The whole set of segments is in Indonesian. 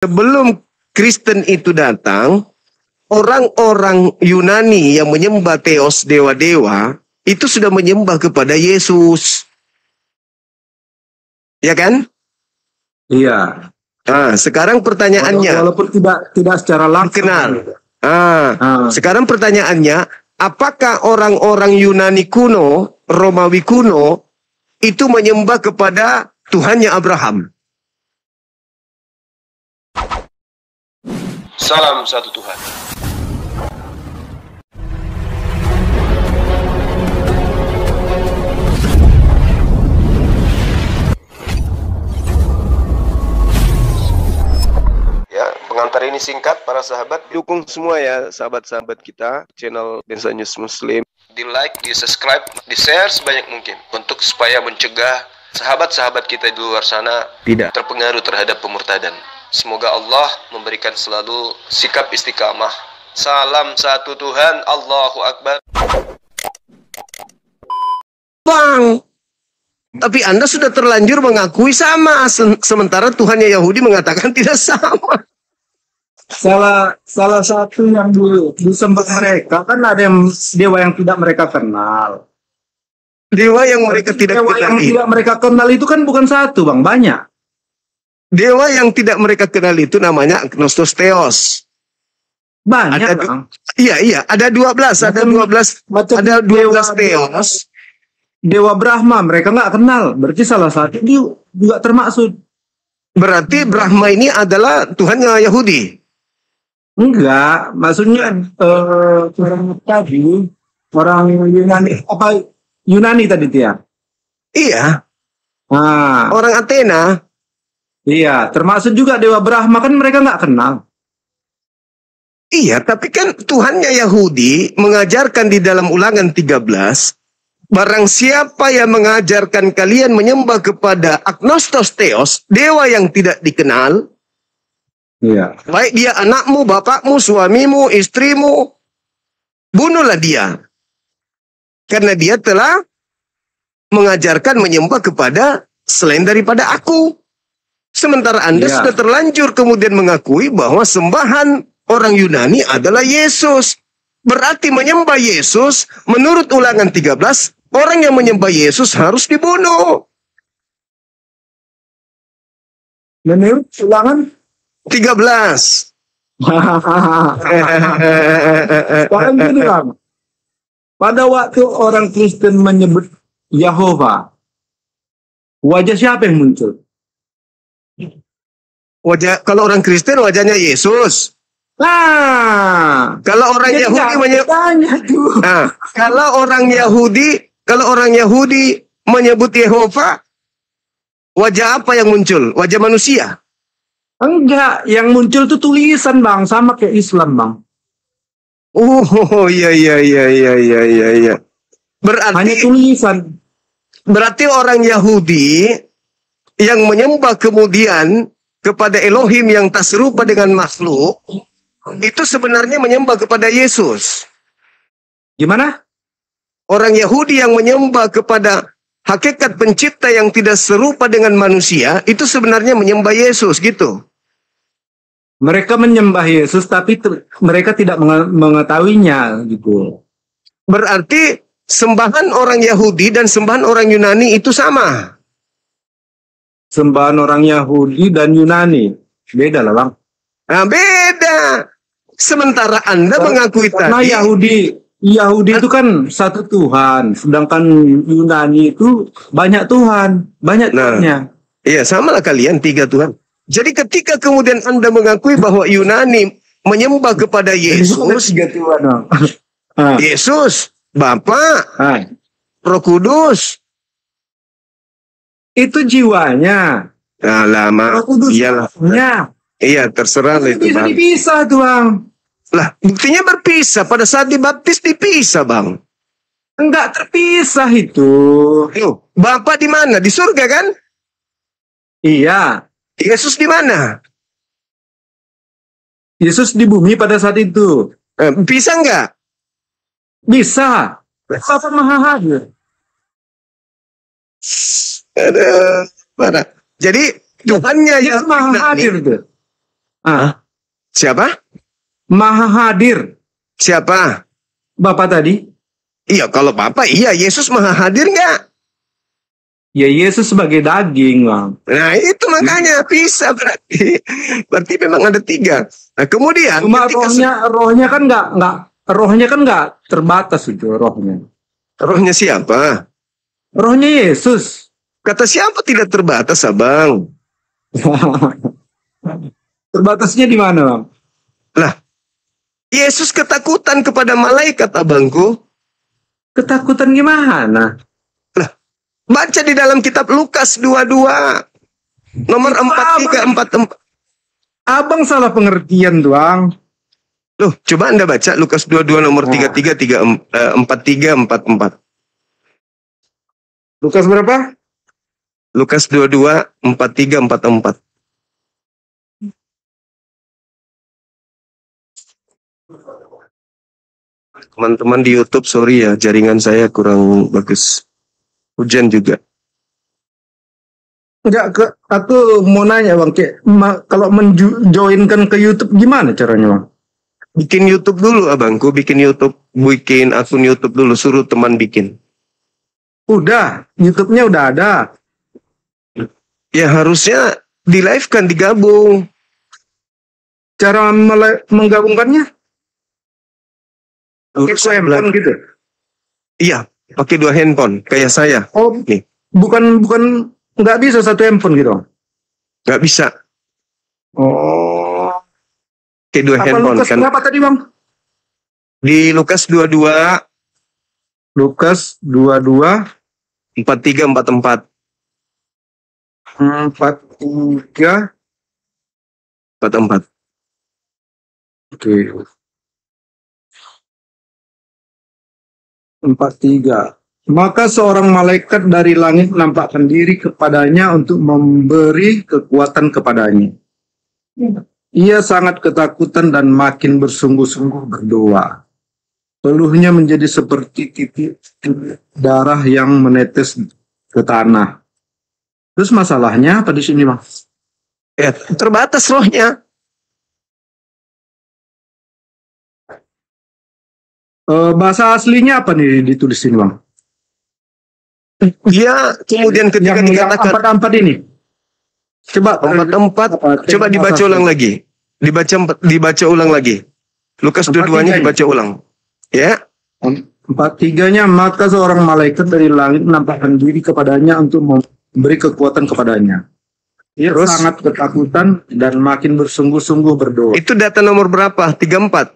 Sebelum Kristen itu datang, orang-orang Yunani yang menyembah Theos, dewa-dewa, itu sudah menyembah kepada Yesus. Ya kan? Iya. Nah, sekarang pertanyaannya. Walaupun tidak secara langsung. Kenal. Sekarang pertanyaannya, apakah orang-orang Yunani kuno, Romawi kuno, itu menyembah kepada Tuhannya Abraham? Salam satu Tuhan. Ya, pengantar ini singkat para sahabat. Dukung semua ya sahabat-sahabat kita, channel Densa News Muslim. Di like, di subscribe, di share sebanyak mungkin untuk supaya mencegah sahabat-sahabat kita di luar sana tidak terpengaruh terhadap pemurtadan. Semoga Allah memberikan selalu sikap istiqamah. Salam satu Tuhan, Allahu Akbar. Bang, tapi Anda sudah terlanjur mengakui sama, sementara Tuhannya Yahudi mengatakan tidak sama. Salah satu yang disembah mereka kan ada yang dewa yang tidak mereka kenal. Dewa yang mereka tidak kenal. Yang tidak mereka kenal itu kan bukan satu, Bang, banyak. Dewa yang tidak mereka kenal itu namanya Agnostos Theos. Banyak, Bang. Iya, ada 12, ada 12 Theos. Dewa Brahma mereka nggak kenal, berarti salah satu dia juga termaksud. Berarti Brahma ini adalah Tuhannya Yahudi. Enggak, maksudnya orang Yunani, apa Yunani tadi dia? Iya. Ah. Orang Athena. Iya, termasuk juga Dewa Brahma kan mereka nggak kenal. Iya, tapi kan Tuhannya Yahudi mengajarkan di dalam Ulangan 13, barang siapa yang mengajarkan kalian menyembah kepada Agnostos Theos, dewa yang tidak dikenal, iya, baik dia anakmu, bapakmu, suamimu, istrimu, bunuhlah dia. Karena dia telah mengajarkan menyembah kepada selain daripada aku. Sementara Anda sudah terlanjur kemudian mengakui bahwa sembahan orang Yunani adalah Yesus. Berarti menyembah Yesus, menurut Ulangan 13, orang yang menyembah Yesus harus dibunuh. Menurut Ulangan 13. Pada waktu orang Kristen menyebut Yahova, wajah siapa yang muncul? Wajah, kalau orang Kristen wajahnya Yesus. Kalau orang Yahudi kalau orang Yahudi menyebut Yehova, wajah apa yang muncul? Wajah manusia? Enggak, yang muncul itu tulisan, Bang, sama kayak Islam, Bang. Oh, iya. Berarti hanya tulisan. Berarti orang Yahudi yang menyembah kemudian kepada Elohim yang tak serupa dengan makhluk, itu sebenarnya menyembah kepada Yesus. Gimana? Orang Yahudi yang menyembah kepada hakikat pencipta yang tidak serupa dengan manusia, itu sebenarnya menyembah Yesus, gitu. Mereka menyembah Yesus, tapi mereka tidak mengetahuinya, gitu. Berarti sembahan orang Yahudi dan sembahan orang Yunani itu sama. Sembahan orang Yahudi dan Yunani beda lah, Bang. Nah, beda. Sementara Anda mengakui karena tadi Yahudi itu kan satu Tuhan, sedangkan Yunani itu banyak Tuhan, banyak Tuhannya. Iya, samalah kalian 3 Tuhan. Jadi ketika kemudian Anda mengakui bahwa Yunani menyembah kepada Yesus, 3 Tuhan. Yesus, Bapa, Roh Kudus, itu jiwanya. Nah, lama. Roh Kudus. Iya, terserah lah itu, bisa Bang. dipisah tuh, Bang. Lah, buktinya berpisah. Pada saat dibaptis dipisah, Bang. Enggak terpisah itu. Bapa di mana? Di surga kan? Iya. Yesus di mana? Yesus di bumi pada saat itu. Bisa nggak? Bisa. Bapa Maha Hadir. Parah. Jadi Tuhannya yang Maha Hadir itu. Ah, Siapa? Maha hadir. Siapa? Bapak tadi. Iya, kalau Bapak, iya, Yesus maha hadir nggak? Ya Yesus sebagai daging, Bang. Nah, itu makanya bisa berarti. Berarti memang ada 3. Nah, kemudian Cuma ketika rohnya kan nggak terbatas itu rohnya. rohnya siapa? Rohnya Yesus. Kata siapa tidak terbatas, Abang? Terbatasnya di mana, Bang? Lah, Yesus ketakutan kepada malaikat, Abangku. Ketakutan gimana? Baca di dalam kitab Lukas 22. Nomor Itu 4344. Abang salah pengertian doang. Loh, coba Anda baca Lukas 22 nomor Nah. 4344. Lukas berapa? Lukas 22 4344. Teman-teman di YouTube, sorry ya, jaringan saya kurang bagus. Hujan juga. Enggak, aku mau nanya Bang, kalau menjoinkan ke YouTube gimana caranya Bang? Bikin YouTube dulu, Abangku. Bikin akun YouTube dulu. Suruh teman bikin. Udah, YouTube-nya udah ada. Ya harusnya di-live-kan, digabung. Cara menggabungkannya? Pakai Harusnya handphone gitu? Iya, pakai 2 handphone. Kayak saya. Oh, Nih. bukan nggak bisa satu handphone gitu? Nggak bisa. Oh. Pakai 2 Apa handphone. Lukas Kan? berapa tadi Bang? Di Lukas 22 Lukas 22 4344. 43. 44. Oke. 43. Maka seorang malaikat dari langit nampakkan diri kepadanya untuk memberi kekuatan kepadanya. Ia sangat ketakutan dan makin bersungguh-sungguh berdoa. Peluhnya menjadi seperti titik darah yang menetes ke tanah. Terus masalahnya apa di sini, Bang? Ya, terbatas rohnya. Bahasa aslinya apa nih ditulis ini, Bang? Dia kemudian ketika yang dikatakan empat ini. Coba 44, coba dibaca ulang lagi. Dibaca ulang lagi. Lukas 22-nya dibaca ulang. Ya. 43-nya, maka seorang malaikat dari langit menampakkan diri kepadanya untuk memberi kekuatan kepadanya. Ia Terus? sangat ketakutan dan makin bersungguh-sungguh berdoa. Itu data nomor berapa? 34.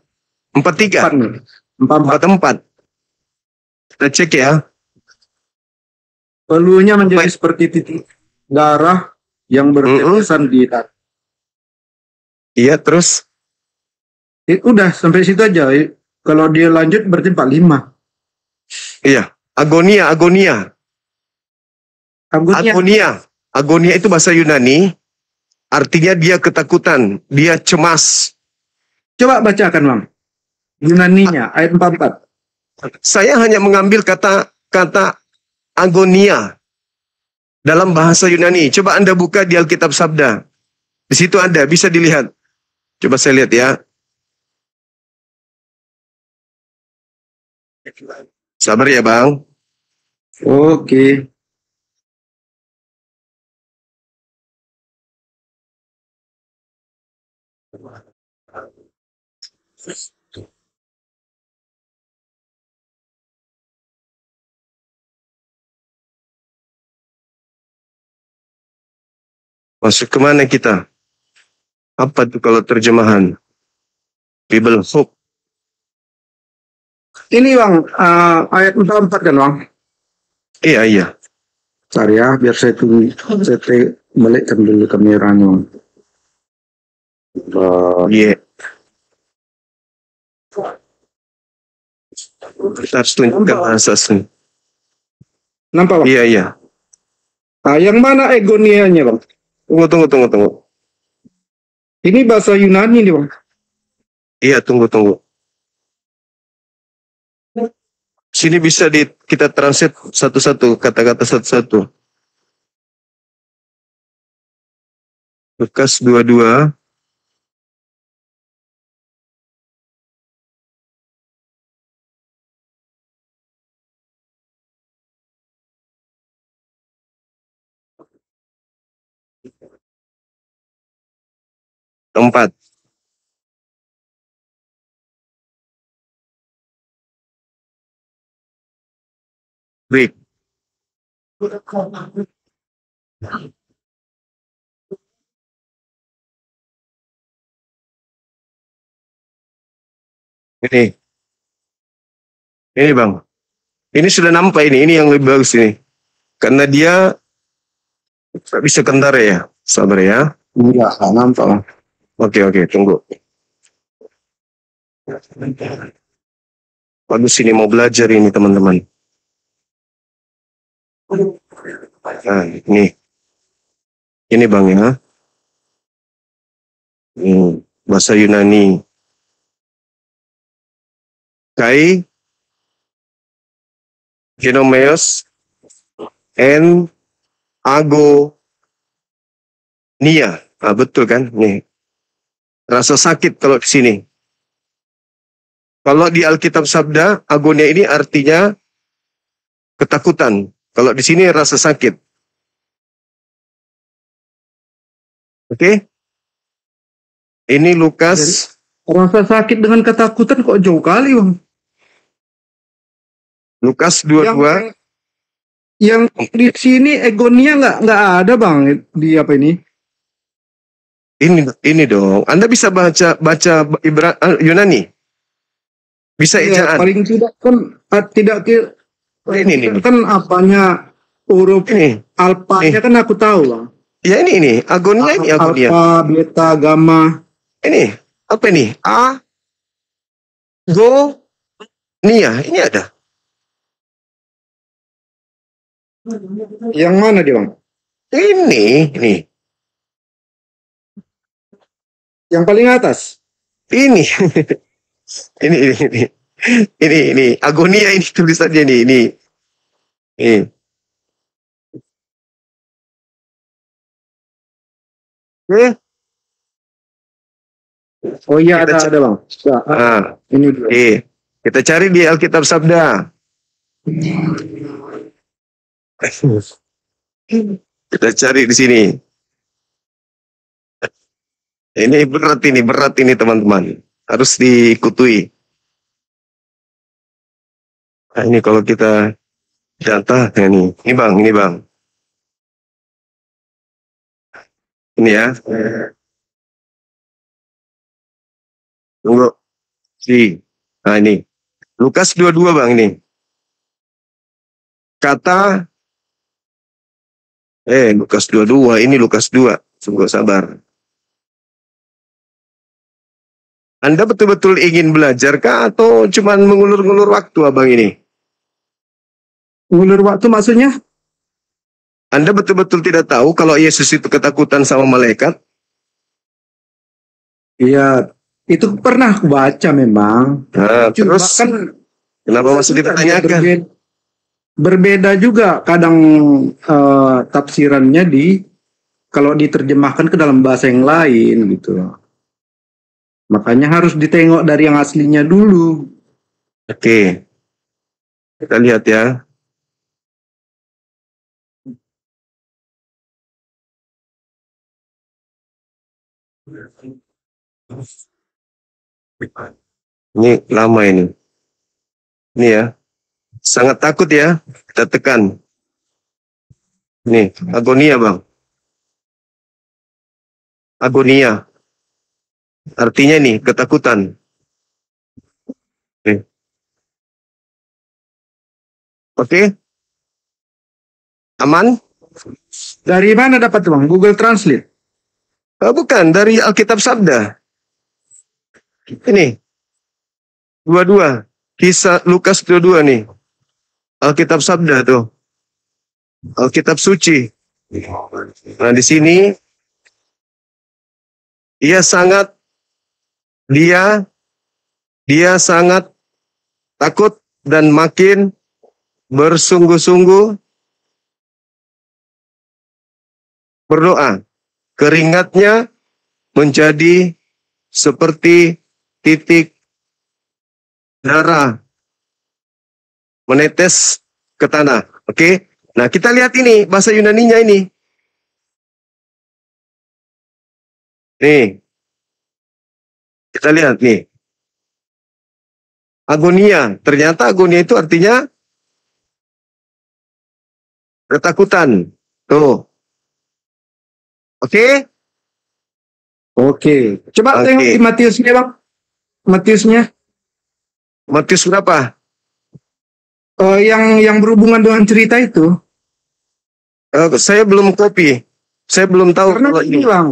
43. 44. Kita cek ya. Peluhnya menjadi seperti titik darah yang bertetesan di tanah. Iya, terus? Udah sampai situ aja. Kalau dia lanjut berarti 45. Iya. Agonia. Agonia itu bahasa Yunani. Artinya dia ketakutan. Dia cemas. Coba bacakan, Bang. Yunaninya, ayat 44. Saya hanya mengambil kata agonia dalam bahasa Yunani. Coba Anda buka di Alkitab Sabda. Di situ ada, bisa dilihat. Coba saya lihat ya. Sabar ya, Bang. Oke. Masuk kemana kita? Apa tuh kalau terjemahan? Bible Hope. Ini Bang, ayat 44 kan Bang? Iya. Bentar ya, biar saya balikkan dulu kameranya. Iya. Kita harus tunjukkan bahasa asli. Nampak Bang? Iya. Nah, yang mana egonianya Bang? Tunggu. Ini bahasa Yunani nih Bang. Iya, tunggu. Sini bisa kita translate satu-satu, kata-kata satu-satu. Lukas 22 tempat. Break. Ini bang, ini sudah nampak ini yang lebih bagus ini, karena dia bisa kentar ya, sabar ya. Enggak nampak bang. Oke, tunggu. Bagus ini mau belajar ini teman-teman. Nah, ini bang ya. Bahasa Yunani. Kai Genomeos and Agonia. Betul kan? Nih. Rasa sakit kalau di sini. Kalau di Alkitab Sabda, agonia ini artinya ketakutan. Kalau di sini rasa sakit. Oke? Ini Lukas. Rasa sakit dengan ketakutan kok jauh kali bang. Lukas 22. Yang di sini egonia nggak ada bang di apa ini? Ini dong. Anda bisa baca Yunani. Bisa ejaan. Paling tidak kan tidak ini kan apanya huruf ini. Alpanya kan aku tahu bang. Ya ini agonia ini agonia. Alfa, beta, gamma. Ini apa ini? Nia. Ini ada. Yang mana dia bang? Ini. Yang paling atas. Ini. ini agonia ini tulisannya ini. Oh iya ada bang. Ini dulu. Kita cari di Alkitab Sabda. Kita cari di sini. Ini berat ini teman-teman. Harus diikutui. Nah, ini kalau kita data ini bang. Ini ya. Tunggu. Nah ini. Lukas 22 bang ini. Kata Lukas 22, ini Lukas 2. Sungguh sabar. Anda betul-betul ingin belajar kah atau cuma mengulur-ngulur waktu abang ini? Ngulur waktu maksudnya? Anda betul-betul tidak tahu kalau Yesus itu ketakutan sama malaikat? Iya, itu pernah aku baca memang. Nah, terus kan kenapa masih dipertanyakan? Berbeda juga kadang tafsirannya kalau diterjemahkan ke dalam bahasa yang lain gitu. Makanya harus ditengok dari yang aslinya dulu. Oke. Kita lihat ya. Ini lama ini. Ini ya. Sangat takut ya. Kita tekan. Nih, agonia bang. Agonia. Artinya nih, ketakutan. Oke? Aman? Dari mana dapat bang? Google Translate? Bukan, dari Alkitab Sabda. Ini. 22. Kisah Lukas 22 nih. Alkitab Sabda tuh. Alkitab suci. Nah, di sini dia sangat takut dan makin bersungguh-sungguh berdoa. Keringatnya menjadi seperti titik darah menetes ke tanah. Oke? Nah, kita lihat ini bahasa Yunaninya ini. Nih. Kita lihat nih. Agonia. Ternyata agonia itu artinya ketakutan. Tuh. Oke? Oke. Coba Oke. tengok di Matiusnya, Bang. Matiusnya. Matius berapa? Yang berhubungan dengan cerita itu. Saya belum copy. Saya belum tahu Karena kalau gini, ini. Bang.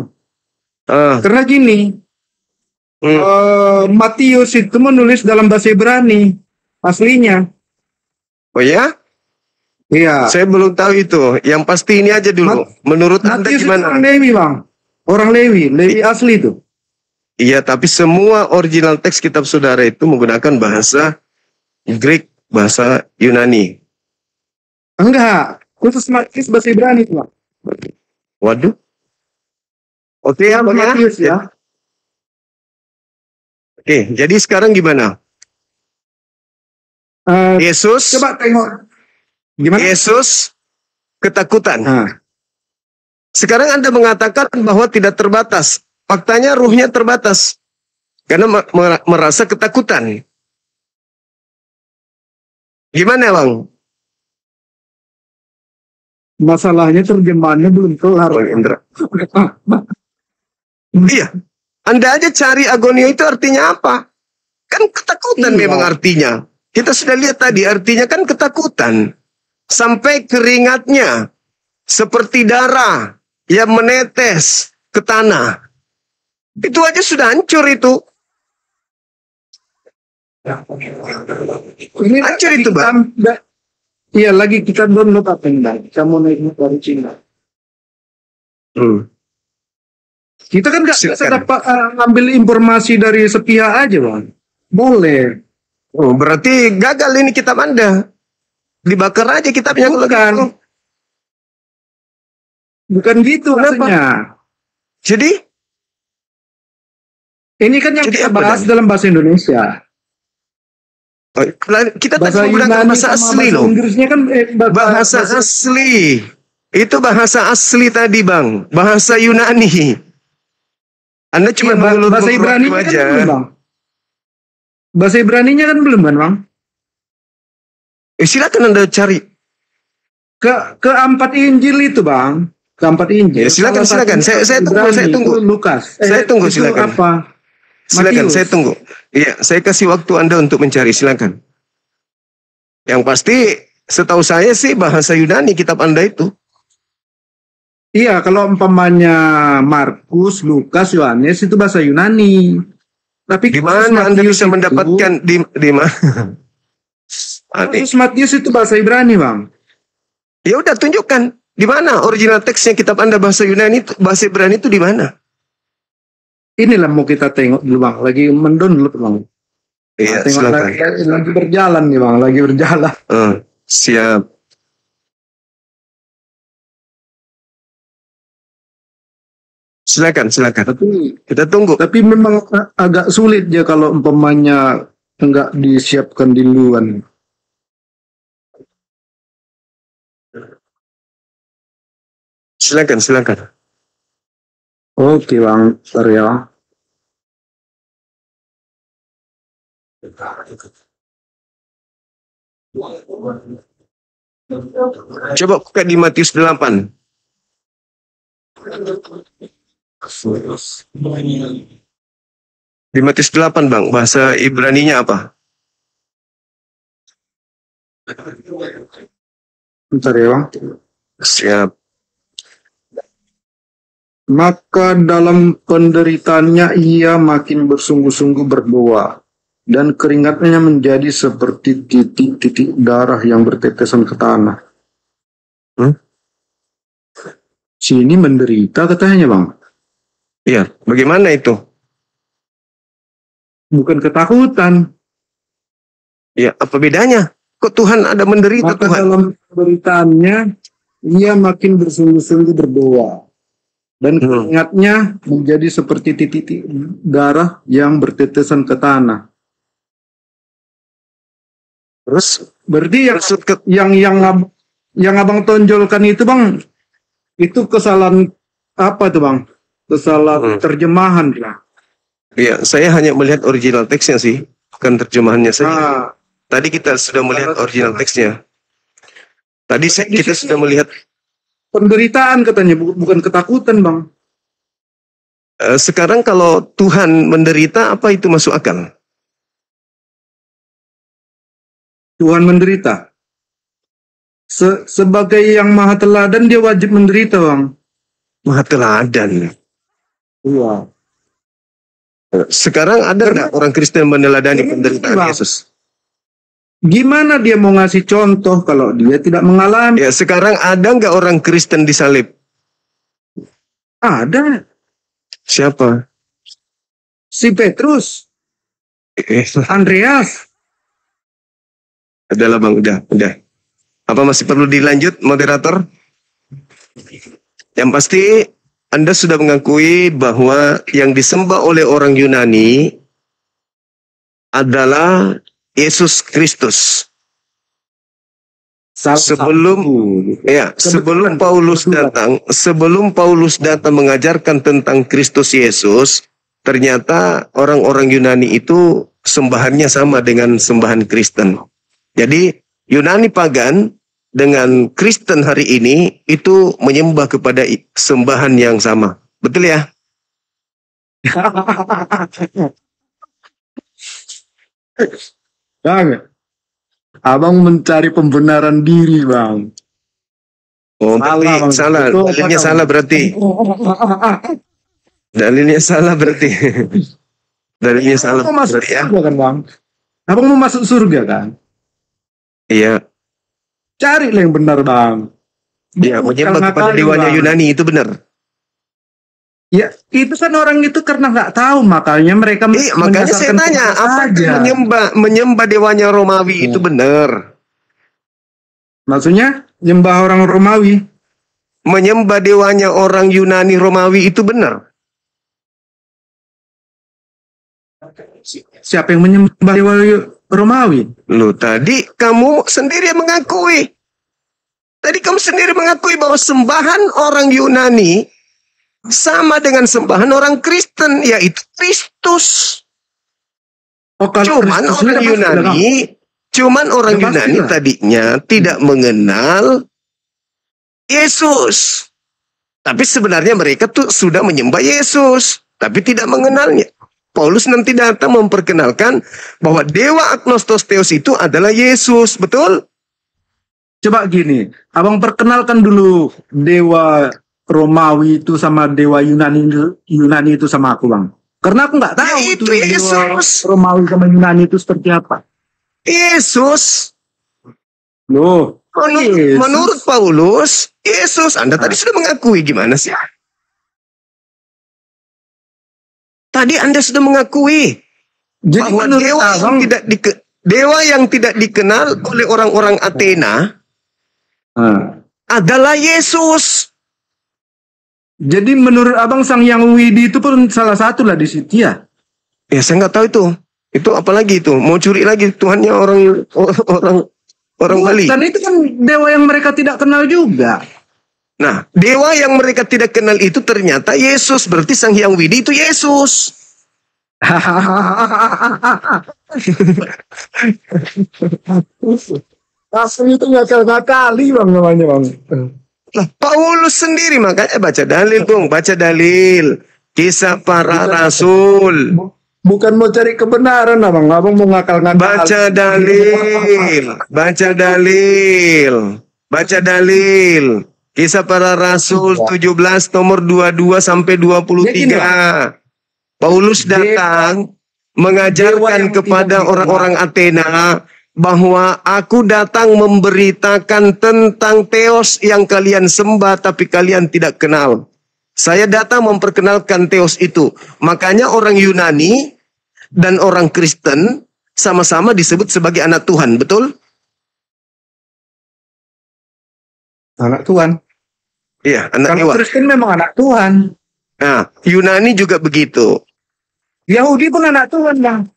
Karena gini. Matius itu menulis dalam bahasa Ibrani. Aslinya. Oh ya? Iya. Saya belum tahu itu. Yang pasti ini aja dulu. Menurut Anda Matius itu gimana? orang Lewi, Bang. Orang Lewi. Lewi asli itu. Iya, tapi semua original teks kitab saudara itu menggunakan bahasa Greek, bahasa Yunani. Enggak. Khusus Matius bahasa Ibrani itu, Bang. Waduh. Oke ya, Bang ya. Matius ya. Oke, jadi sekarang gimana? Yesus, Coba tengok. Gimana? Yesus ketakutan. Nah, Sekarang Anda mengatakan bahwa tidak terbatas. Faktanya ruhnya terbatas. Karena merasa ketakutan. Gimana, Bang? masalahnya terjemahannya belum kelar. Bang Indra. Iya. Anda aja cari agonio itu artinya apa? Kan ketakutan Iya. memang artinya. Kita sudah lihat tadi artinya kan ketakutan. Sampai keringatnya seperti darah yang menetes ke tanah. Itu aja sudah hancur itu. Ini Hancur lagi itu, Bang. Iya, lagi kita download apa ini, Bang? Kita mau naik dari Cina. Kita kan nggak bisa Silakan. dapat ngambil informasi dari sepihak aja, Bang. Boleh. Oh, berarti gagal ini kitab Anda. Dibakar aja kitabnya kalau Bukan. gitu. Bukan gitu Kenapa? rasanya. Jadi, Ini kan yang Jadi kita apa bahas dan? dalam bahasa Indonesia. kita tadi Bahasa menggunakan Yunani bahasa sama asli bahasa loh. Inggrisnya kan Bahasa asli. Itu bahasa asli tadi, Bang. Bahasa Yunani. Anda cuma bahasa Ibraninya kan aja. belum, Bang. Bahasa Ibraninya kan belum kan, Bang? Silakan Anda cari. Keempat Injil itu, Bang. Keempat Injil. Ya, silakan, Salah silakan. satunya Saya tunggu, Ibrani, saya tunggu. itu Lukas. Saya tunggu, itu silakan. Apa? Silakan, Matius. saya tunggu. Iya, saya kasih waktu Anda untuk mencari, silakan. Yang pasti, setahu saya sih bahasa Yunani kitab Anda itu. Iya, kalau umpamanya Markus, Lukas, Yohanes itu bahasa Yunani. Tapi Di mana Anda Matius bisa itu- mendapatkan di mana? Khusus Matius itu bahasa Ibrani, Bang. Ya udah tunjukkan di mana original teksnya kitab Anda bahasa Yunani itu, bahasa Ibrani itu di mana? Inilah mau kita tengok dulu, Bang. Lagi mendownload, Bang. Iya, Tengok silakan. lagi berjalan nih, Bang. Lagi berjalan. Siap. Silakan, silakan. Tapi Kita tunggu. memang agak sulit ya kalau umpamanya enggak disiapkan di luar. Silakan, silakan. Oke, Bang. Bentar ya. Coba buka di Matius 8. Di Matius 8, Bang. Bahasa Ibraninya apa? Bentar ya, Bang. Siap. Maka dalam penderitaannya ia makin bersungguh-sungguh berdoa, dan keringatnya menjadi seperti titik-titik darah yang bertetesan ke tanah. Sini menderita katanya, Bang. Iya, bagaimana itu? Bukan ketakutan. Ya, apa bedanya? Kok Tuhan ada menderita Maka Tuhan? dalam penderitaannya ia makin bersungguh-sungguh berdoa, dan keringatnya menjadi seperti titik-titik darah yang bertetesan ke tanah. Terus Berarti maksud ke yang abang tonjolkan itu, Bang, itu kesalahan apa tuh, Bang? Kesalahan terjemahan ya. Ya, saya hanya melihat original teksnya sih, bukan terjemahannya saja. Nah, Tadi kita sudah melihat original teksnya. Tadi kita sudah melihat. penderitaan katanya, bukan ketakutan, Bang. Sekarang kalau Tuhan menderita, apa itu masuk akal? Tuhan menderita. Sebagai yang maha teladan, dia wajib menderita, Bang. Maha teladan. Iya. Sekarang ada nggak orang Kristen meneladani penderitaan Yesus? Gimana dia mau ngasih contoh kalau dia tidak mengalami? Ya, sekarang ada nggak orang Kristen disalib? Ada. Siapa? Si Petrus, Andreas. Adalah Bang, udah. Apa masih perlu dilanjut, moderator? Yang pasti Anda sudah mengakui bahwa yang disembah oleh orang Yunani adalah Yesus Kristus. Sebelum Paulus datang mengajarkan tentang Kristus Yesus, ternyata orang-orang Yunani itu sembahannya sama dengan sembahan Kristen. Jadi Yunani pagan dengan Kristen hari ini itu menyembah kepada sembahan yang sama. Betul ya? Bang, abang mencari pembenaran diri, Bang. Oh, salah. Dalilnya salah berarti. Dalilnya salah berarti. Dalilnya salah berarti ya. Kan, Bang? Abang mau masuk surga kan? Iya. Carilah yang benar, Bang. Iya, menyembah kepada dewanya Yunani itu benar. Ya, itu kan orang itu karena nggak tahu, makanya mereka makanya saya tanya, apa menyembah dewanya Romawi itu benar? Maksudnya, nyembah orang Romawi? Menyembah dewanya orang Yunani Romawi itu benar? Siapa yang menyembah dewa Romawi? Loh, tadi kamu sendiri mengakui. Tadi kamu sendiri mengakui bahwa sembahan orang Yunani sama dengan sembahan orang Kristen, yaitu Kristus. Cuman orang Yunani tadinya tidak mengenal Yesus. Tapi sebenarnya mereka tuh sudah menyembah Yesus, tapi tidak mengenalnya. Paulus nanti datang memperkenalkan bahwa dewa Agnostos Theos itu adalah Yesus, betul? Coba gini, abang perkenalkan dulu dewa Romawi itu sama dewa Yunani itu sama aku, Bang. Karena aku nggak tahu itu Yesus. Dewa Romawi sama Yunani itu seperti apa. Yesus. Loh, menurut Paulus, Yesus. Anda tadi sudah mengakui, gimana sih? Tadi Anda sudah mengakui bahwa dewa yang tidak dikenal oleh orang-orang Athena adalah Yesus. Jadi menurut abang Sang Hyang Widi itu pun salah satu lah di situ ya? Ya saya nggak tahu itu. Itu apalagi itu? Mau curi lagi Tuhannya orang Bali. Dan itu kan dewa yang mereka tidak kenal juga. Nah, dewa yang mereka tidak kenal itu ternyata Yesus. Berarti Sang Hyang Widi itu Yesus. Asli itu ngakal-ngakali, Bang, namanya, Bang. Lah, Paulus sendiri makanya baca dalil, Bung, baca dalil. Kisah para rasul. Bukan mau cari kebenaran, Abang. Abang mau ngakal-ngakal. Baca dalil. Kisah para rasul 17 nomor 22 sampai 23. Paulus datang mengajarkan kepada orang-orang Athena bahwa aku datang memberitakan tentang Theos yang kalian sembah tapi kalian tidak kenal. Saya datang memperkenalkan Theos itu. Makanya orang Yunani dan orang Kristen sama-sama disebut sebagai anak Tuhan, betul? Anak Tuhan. Iya, anak Dewa. Kristen memang anak Tuhan. Nah, Yunani juga begitu. Yahudi pun anak Tuhan, Bang.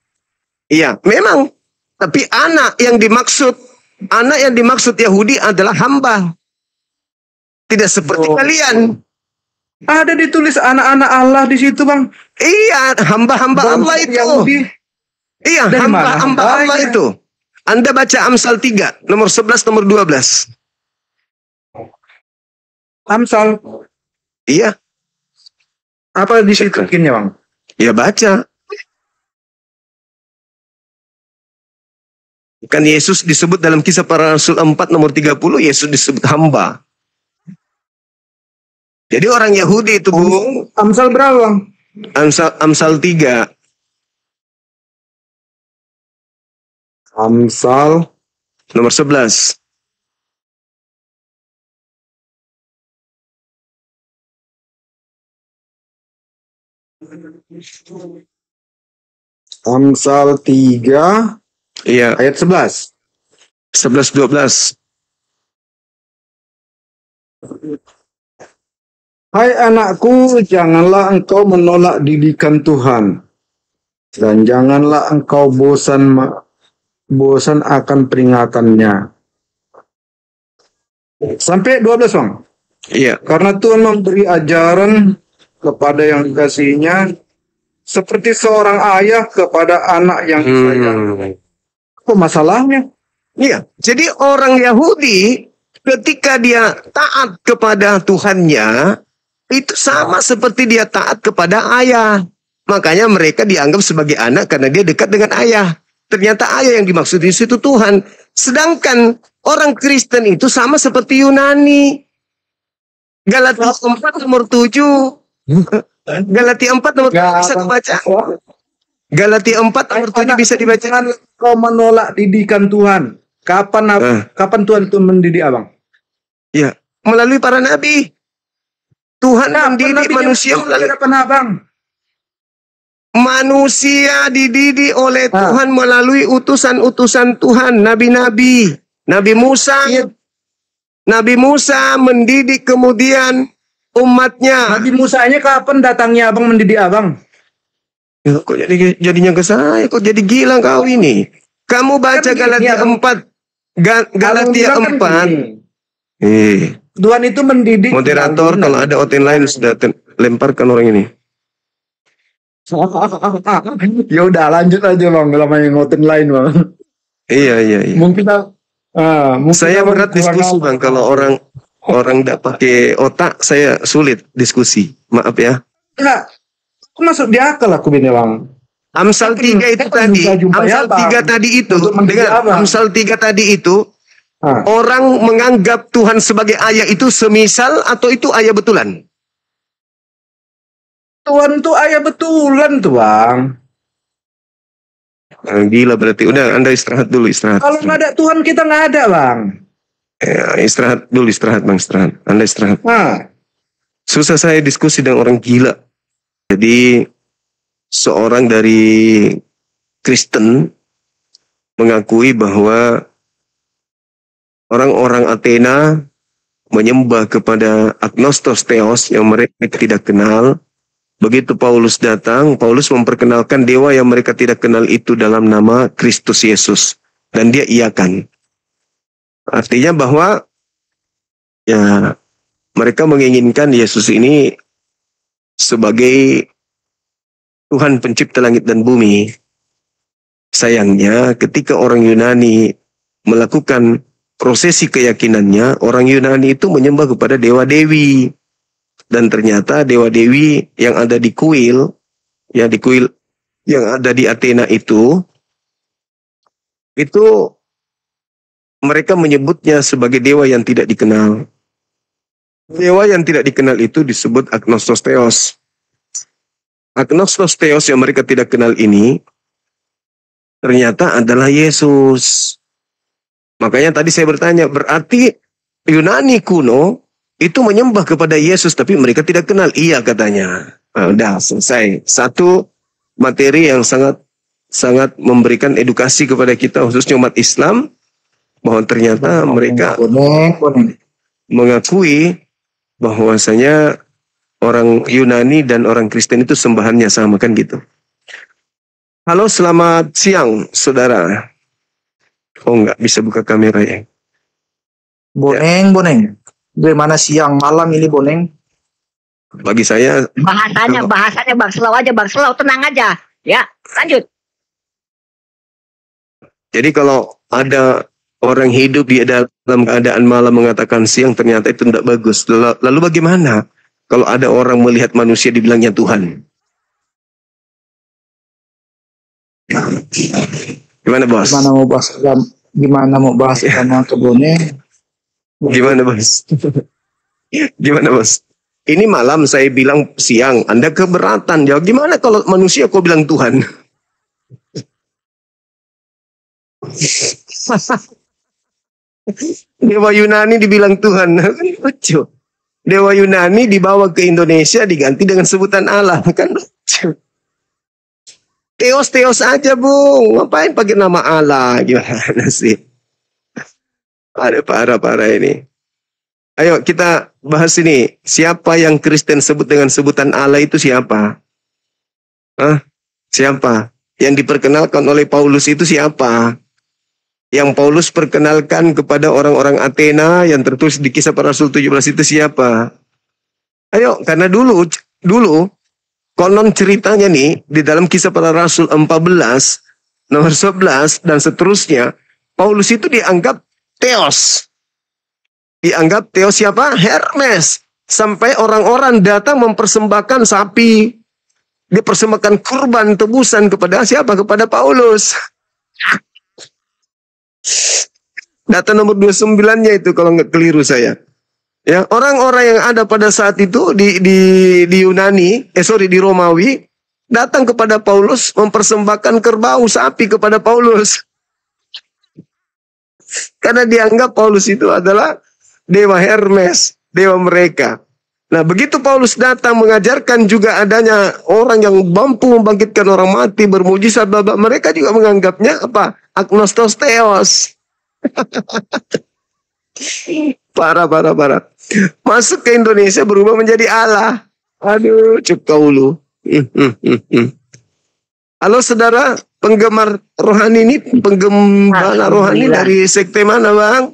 Iya, memang. Tapi anak yang dimaksud Yahudi adalah hamba. Tidak seperti kalian. Ada ditulis anak-anak Allah di situ, Bang. Iya, hamba-hamba Allah itu. Yahudi. Iya, Dari mana hamba-hamba Allah hambanya? itu. Anda baca Amsal 3, nomor 11, nomor 12. Amsal. Iya, Apa di situ bikinnya, Bang? ya baca. Kan Yesus disebut dalam Kisah Para Rasul 4 nomor 30, Yesus disebut hamba. Jadi orang Yahudi itu, Bung, Amsal berapa, Bang? Amsal 3. Amsal Nomor 11. Amsal 3 Iya, ayat 11. 11 12. Hai anakku, janganlah engkau menolak didikan Tuhan, dan janganlah engkau bosan akan peringatannya. Sampai 12, Bang. Iya. Karena Tuhan memberi ajaran kepada yang dikasihinya, seperti seorang ayah kepada anak yang disayang. Apa masalahnya? Iya. Jadi orang Yahudi ketika dia taat kepada Tuhannya itu sama seperti dia taat kepada ayah. Makanya mereka dianggap sebagai anak karena dia dekat dengan ayah. Ternyata ayah yang dimaksud di situ Tuhan. Sedangkan orang Kristen itu sama seperti Yunani. Galatia 4 nomor 7. Galatia 4 nomor 7 bisa dibaca. Galatia 4 nomor 7 bisa dibaca. Jangan kau menolak didikan Tuhan. Kapan Tuhan itu mendidik, Abang? Ya, melalui para nabi. Tuhan mendidik manusia melalui Abang. Manusia dididik oleh Tuhan melalui utusan-utusan Tuhan, nabi-nabi. Nabi Musa. Iya. Nabi Musa mendidik kemudian umatnya. Nabi Musanya kapan datangnya Abang mendidik Abang? Ya, kok jadinya ke saya? Kok jadi gila kau ini? Kamu baca Kan Galatia 4. Galatia 4. Tuhan itu mendidik. Moderator, kalau ada OTN lain sudah lemparkan orang ini. Ya udah lanjut aja Bang, lama yang ngotin lain Bang. Iya. Mungkin saya berat diskusi Bang, kalau orang tidak pakai otak saya sulit diskusi. Maaf ya. Enggak. Aku masuk di akal aku ini Bang. Amsal 3 itu tadi, Amsal 3 tadi itu, dengan Amsal 3 tadi itu, orang menganggap Tuhan sebagai ayah itu semisal atau itu ayah betulan? Tuhan tuh ayah betulan tuh Bang. Gila berarti. Udah, Anda istirahat dulu, istirahat. Kalau nggak ada Tuhan kita nggak ada Bang. Ya, istirahat dulu, istirahat Bang, istirahat. Anda istirahat. Susah saya diskusi dengan orang gila. Jadi seorang dari Kristen mengakui bahwa orang-orang Athena menyembah kepada agnostos theos yang mereka tidak kenal. Begitu Paulus datang, Paulus memperkenalkan dewa yang mereka tidak kenal itu dalam nama Kristus Yesus. Dan dia iakan. Artinya bahwa ya mereka menginginkan Yesus ini sebagai Tuhan pencipta langit dan bumi. Sayangnya ketika orang Yunani melakukan prosesi keyakinannya, orang Yunani itu menyembah kepada dewa-dewi. Dan ternyata dewa-dewi yang ada di kuil, ya di kuil yang ada di Athena itu mereka menyebutnya sebagai dewa yang tidak dikenal. Dewa yang tidak dikenal itu disebut agnostos theos. Agnostos theos yang mereka tidak kenal ini ternyata adalah Yesus. Makanya tadi saya bertanya, berarti Yunani kuno itu menyembah kepada Yesus tapi mereka tidak kenal. Iya katanya. Udah selesai. Satu materi yang sangat memberikan edukasi kepada kita khususnya umat Islam bahwa ternyata mereka mengakui bahwasanya orang Yunani dan orang Kristen itu sembahannya sama kan gitu. Halo, selamat siang saudara. Oh enggak bisa buka kamera ya. Boneng. Gimana siang malam ini Boneng? bagi saya Bahasanya Bang Selau aja, Bang Selau, tenang aja. Ya, lanjut. jadi kalau ada orang hidup di dalam keadaan malam mengatakan siang, ternyata itu tidak bagus. Lalu bagaimana kalau ada orang melihat manusia dibilangnya Tuhan? Gimana bos? Gimana mau bahas agama kebunnya? Gimana bos? Gimana bos? Ini malam saya bilang siang, Anda keberatan. Jawab gimana kalau manusia kau bilang Tuhan? Dewa Yunani dibilang Tuhan, kan lucu. Dewa Yunani dibawa ke Indonesia diganti dengan sebutan Allah, kan lucu. Teos aja Bung, ngapain pakai nama Allah? Gimana sih? Ada parah ini. Ayo kita bahas ini. Siapa yang Kristen sebut dengan sebutan Allah itu siapa? Hah? Siapa? Yang diperkenalkan oleh Paulus itu siapa? Yang Paulus perkenalkan kepada orang-orang Athena yang tertulis di Kisah Para Rasul 17 itu siapa? Ayo, karena dulu konon ceritanya nih, di dalam Kisah Para Rasul 14, nomor 11, dan seterusnya, Paulus itu dianggap Theos. Dianggap Theos siapa? Hermes. Sampai orang-orang datang mempersembahkan sapi. Dipersembahkan kurban tebusan kepada siapa? Kepada Paulus. Data nomor 29-nya itu kalau nggak keliru saya. Ya, orang-orang yang ada pada saat itu di Yunani, di Romawi, datang kepada Paulus mempersembahkan kerbau sapi kepada Paulus. Karena dianggap Paulus itu adalah dewa Hermes, dewa mereka. Nah, begitu Paulus datang mengajarkan juga adanya orang yang mampu membangkitkan orang mati, bermujizat, mereka juga menganggapnya apa? Agnostos Theos. Parah. Masuk ke Indonesia berubah menjadi Allah. Aduh, cekaulu. Halo saudara, penggemar rohani ini, penggembala rohani dari sekte mana Bang?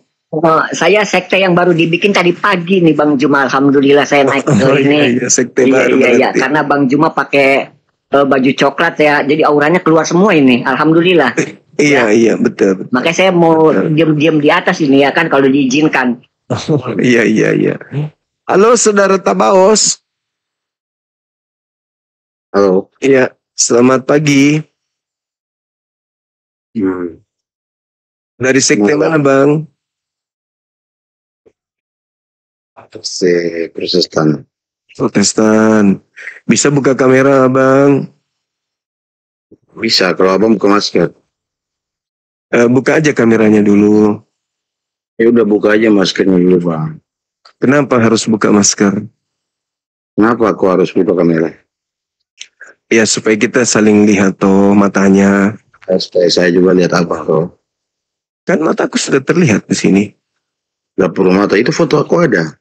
Saya sekte yang baru dibikin tadi pagi nih Bang Juma. Alhamdulillah saya naik ke ini. Iya, sekte baru. Iya, karena Bang Juma pakai baju coklat ya, jadi auranya keluar semua ini. Alhamdulillah. Iya, betul. Makanya saya mau diam-diam di atas ini ya kan kalau diizinkan. Iya. Halo saudara Tabaos. Halo. Iya, selamat pagi. Dari sekte mana Bang? Protestan. Protestan. Bisa buka kamera Bang? Bisa, kalau abang buka masker. Buka aja kameranya dulu. Ya udah buka aja maskernya dulu Bang. Kenapa harus buka masker? Kenapa aku harus buka kamera? Ya supaya kita saling lihat toh matanya. Supaya saya juga lihat apa toh. Kan mataku sudah terlihat di sini. Gak perlu mata, itu foto aku ada.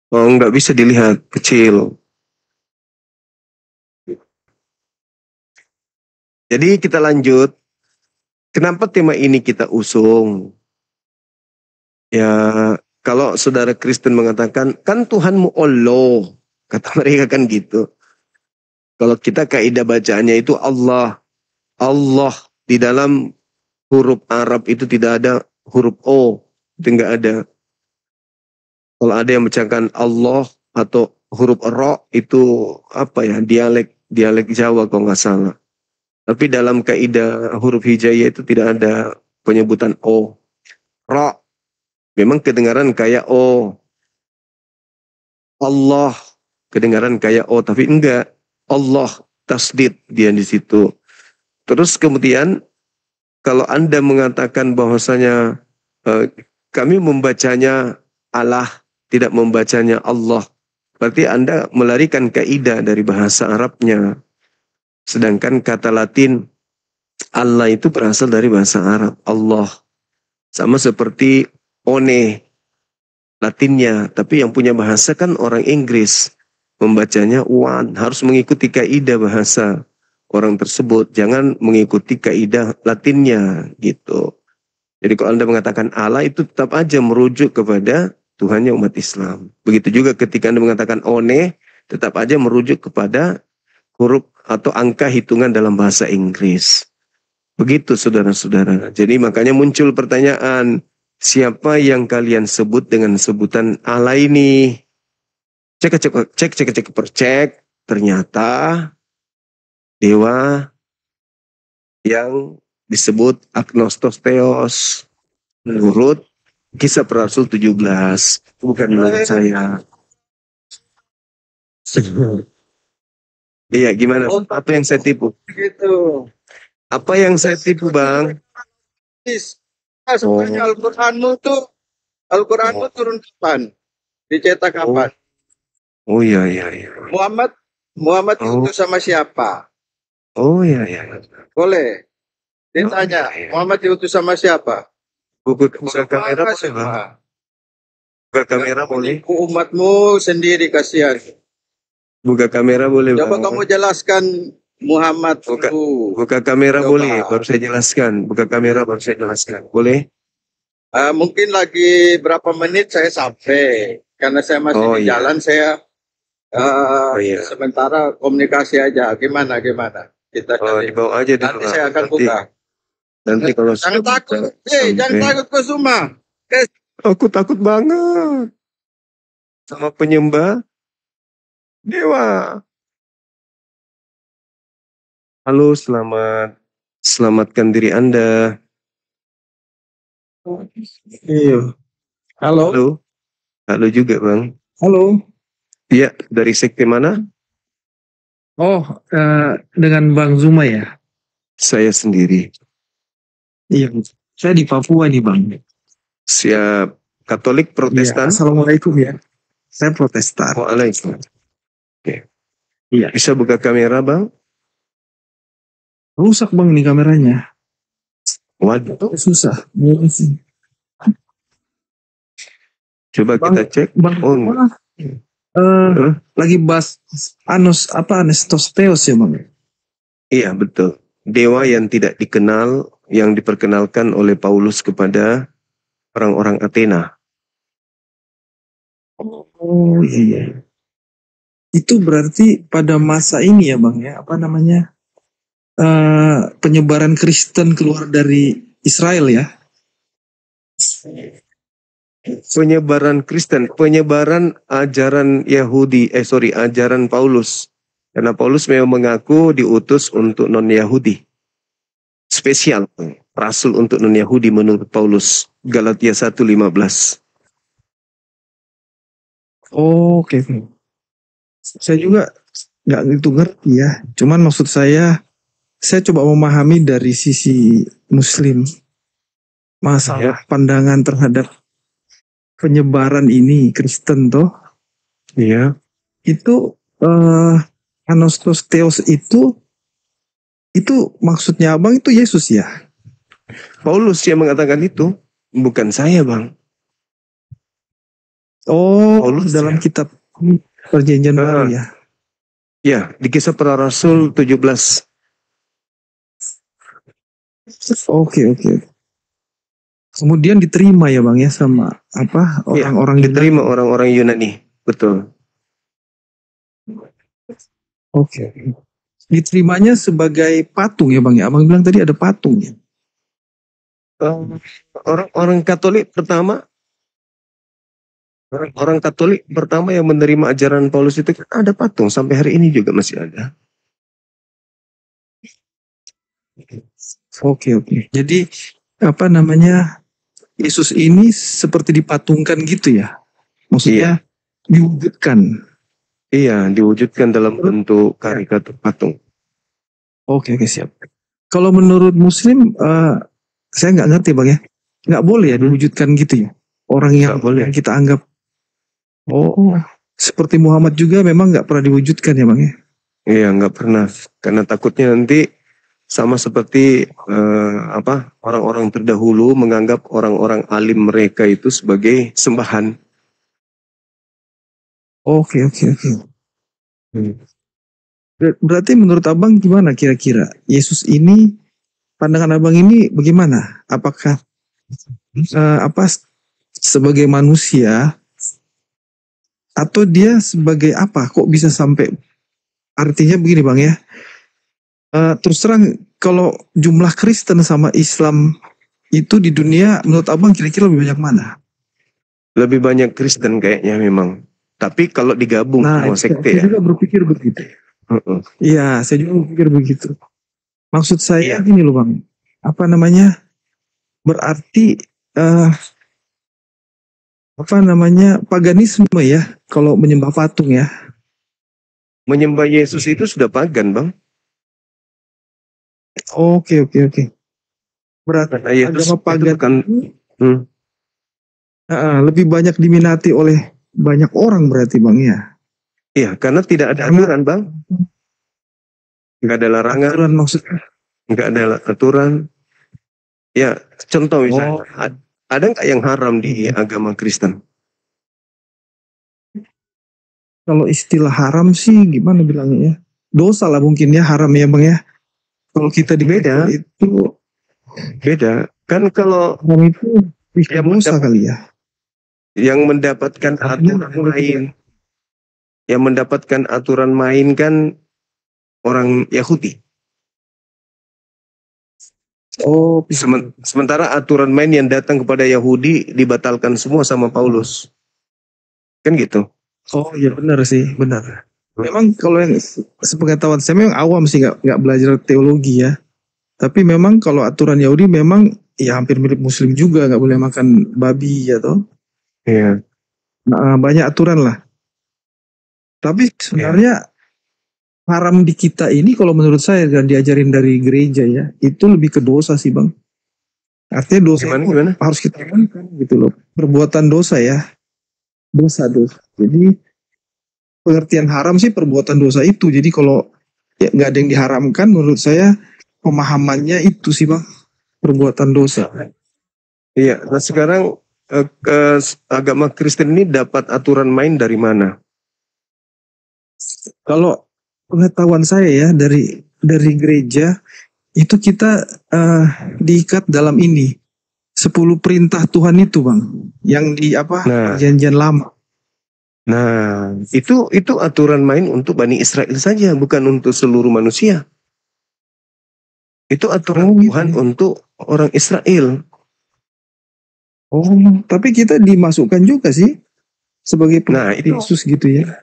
Oh, nggak bisa dilihat, kecil. Jadi kita lanjut. Kenapa tema ini kita usung? Ya, kalau saudara Kristen mengatakan, kan Tuhanmu Allah. Kata mereka kan gitu. Kalau kita kaidah bacaannya itu Allah. Allah di dalam huruf Arab itu tidak ada huruf O. Itu nggak ada. Kalau ada yang bacakan Allah atau huruf Ro itu apa ya? Dialek Jawa kalau nggak salah. Tapi dalam kaidah huruf hijaiyah itu tidak ada penyebutan O. Ro. Memang kedengaran kayak O. Allah. Kedengaran kayak O. Tapi enggak. Allah. Tasdid dia di situ. Terus kemudian kalau Anda mengatakan bahwasanya kami membacanya Allah. Tidak membacanya Allah. Berarti Anda melarikan kaidah dari bahasa Arabnya. Sedangkan kata Latin Allah itu berasal dari bahasa Arab. Allah. Sama seperti one. Latinnya. Tapi yang punya bahasa kan orang Inggris. Membacanya one. Harus mengikuti kaidah bahasa orang tersebut. Jangan mengikuti kaidah Latinnya. Gitu. Jadi kalau Anda mengatakan Allah itu tetap aja merujuk kepada Tuhannya umat Islam. Begitu juga ketika Anda mengatakan one, tetap aja merujuk kepada huruf atau angka hitungan dalam bahasa Inggris. Begitu saudara-saudara. Jadi makanya muncul pertanyaan, siapa yang kalian sebut dengan sebutan Allah ini? Cek, ternyata dewa yang disebut agnostos theos menurut Kisah Para Rasul 17, bukan menurut saya. Iya, gimana? Apa yang saya tipu? Gitu. Apa yang saya tipu, Bang? Sebenarnya Al-Quranmu turun kapan? Dicetak kapan? Oh iya. Muhammad diutus sama siapa? Oh iya. Boleh. Ditanya, Muhammad diutus sama siapa? Buka kamera boleh, Bang? Buka kamera boleh? Umatmu sendiri kasihan. Buka kamera boleh, Bang? Coba kamu jelaskan Muhammad dulu. Buka kamera Coba. boleh, baru saya jelaskan. Buka kamera baru saya jelaskan. Boleh? Mungkin lagi berapa menit saya sampai. Karena saya masih di jalan, saya sementara komunikasi aja. Gimana? Kita dibawa aja dulu. Nanti saya akan buka. Nanti kalau Jangan takut. Jangan takut Kusuma. Aku takut banget sama penyembah dewa. Halo, selamatkan diri Anda. Iya. Halo. Halo juga, Bang. Halo. Iya, dari sekte mana? Oh, dengan Bang Zuma ya? Saya sendiri. Iya, saya di Papua nih Bang. Siap. Katolik, Protestan? Ya, Assalamualaikum ya. Saya Protestan. Waalaikumsalam. Oke. Iya. Bisa buka kamera, Bang? Rusak Bang nih kameranya. Waduh. Susah. Coba Bang, kita cek. Bang, lagi bahas Agnostos theos ya Bang? Iya, betul. Dewa yang tidak dikenal, yang diperkenalkan oleh Paulus kepada orang-orang Athena. Oh iya. Itu berarti pada masa ini ya Bang ya, penyebaran Kristen keluar dari Israel ya? Penyebaran Kristen, penyebaran ajaran ajaran Paulus. Karena Paulus memang mengaku diutus untuk non-Yahudi. Spesial, rasul untuk non-Yahudi menurut Paulus. Galatia 1:15. Oh, oke. Saya juga nggak gitu ngerti ya. Cuman maksud saya coba memahami dari sisi Muslim. Masalah pandangan terhadap penyebaran ini Kristen toh. Iya. Itu Agnostos theos itu maksudnya Abang itu Yesus ya? Paulus yang mengatakan itu, bukan saya, Bang. Oh, Paulus dalam ya. kitab Perjanjian Baru ya? Ya, di Kisah Para Rasul 17. Oke. Kemudian diterima ya Bang ya sama orang-orang diterima orang-orang Yunani, betul. Oke. Diterimanya sebagai patung ya Bang ya. Abang bilang tadi ada patungnya. Orang Katolik pertama, orang Katolik pertama yang menerima ajaran Paulus itu ada patung, sampai hari ini juga masih ada. Oke. Jadi Yesus ini seperti dipatungkan gitu ya? Maksudnya diwujudkan. Iya, diwujudkan dalam bentuk karikatur patung. Oke, siap. Kalau menurut Muslim, saya nggak ngerti Bang ya. Nggak boleh ya diwujudkan gitu ya? Orang yang kita anggap, seperti Muhammad juga memang nggak pernah diwujudkan ya Bang ya? Iya, nggak pernah. Karena takutnya nanti sama seperti orang-orang terdahulu menganggap orang-orang alim mereka itu sebagai sembahan. Oke. Berarti menurut Abang gimana kira-kira? Yesus ini, pandangan Abang ini bagaimana? Apakah sebagai manusia Atau dia sebagai apa? Kok bisa sampai, artinya begini Bang ya. Terus terang kalau jumlah Kristen sama Islam itu di dunia menurut Abang kira-kira lebih banyak mana? Lebih banyak Kristen kayaknya memang. Tapi kalau digabung semua sekte saya ya. juga berpikir begitu. Iya, saya juga berpikir begitu. Maksud saya gini loh Bang. Apa namanya? Berarti paganisme ya, kalau menyembah patung ya. Menyembah Yesus itu sudah pagan, Bang. Oke. Berarti Karena Yesus agama pagan bukan, lebih banyak diminati oleh banyak orang berarti Bang ya. iya, karena tidak ada aturan, Bang. Nggak ada larangan, Aturan maksudnya. nggak ada aturan. Ya, contoh misalnya, ada nggak yang haram di agama Kristen? Kalau istilah haram sih gimana bilangnya ya? Dosa lah mungkin ya, haram ya Bang ya. Kalau kita di Beda. itu Beda. Kan kalau haram itu yang dosa kali ya. yang mendapatkan aturan main, yang mendapatkan aturan main kan orang Yahudi. Oh, Sementara aturan main yang datang kepada Yahudi dibatalkan semua sama Paulus. Kan gitu. oh iya benar sih, benar. Memang kalau yang sepengetahuan saya memang awam sih, nggak belajar teologi ya. Tapi memang kalau aturan Yahudi memang ya hampir mirip Muslim juga, nggak boleh makan babi ya toh. Iya. Nah, banyak aturan lah. Tapi sebenarnya haram di kita ini kalau menurut saya dan diajarin dari gereja ya, itu lebih ke dosa sih Bang. Artinya dosa itu Gimana? harus kita lakukan gitu loh. Perbuatan dosa ya. Dosa. Jadi pengertian haram sih perbuatan dosa itu. Jadi kalau ya nggak ada yang diharamkan, menurut saya pemahamannya itu sih Bang, perbuatan dosa. Iya. Nah sekarang agama Kristen ini dapat aturan main dari mana? Kalau pengetahuan saya ya dari gereja itu kita diikat dalam ini 10 perintah Tuhan itu Bang, yang di perjanjian lama. Nah, itu aturan main untuk Bani Israel saja, bukan untuk seluruh manusia. Itu aturan Tuhan untuk orang Israel. Oh, tapi kita dimasukkan juga sih sebagai pengikut Yesus gitu ya.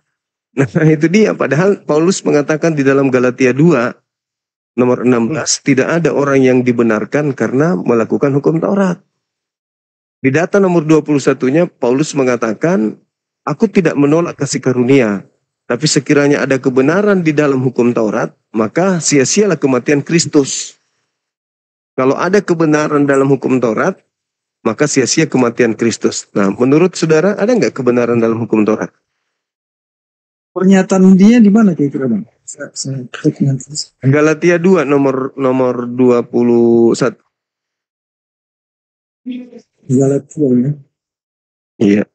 Nah, itu dia. Padahal Paulus mengatakan di dalam Galatia 2 nomor 16, tidak ada orang yang dibenarkan karena melakukan hukum Taurat. Di data nomor 21-nya Paulus mengatakan, aku tidak menolak kasih karunia, tapi sekiranya ada kebenaran di dalam hukum Taurat, maka sia-sialah kematian Kristus. Kalau ada kebenaran dalam hukum Taurat, maka sia-sia kematian Kristus. Nah, menurut saudara, ada nggak kebenaran dalam hukum Taurat? Pernyataan dia di mana kira-kira Bang? Galatia 2 nomor 21. Galatia ya. Iya.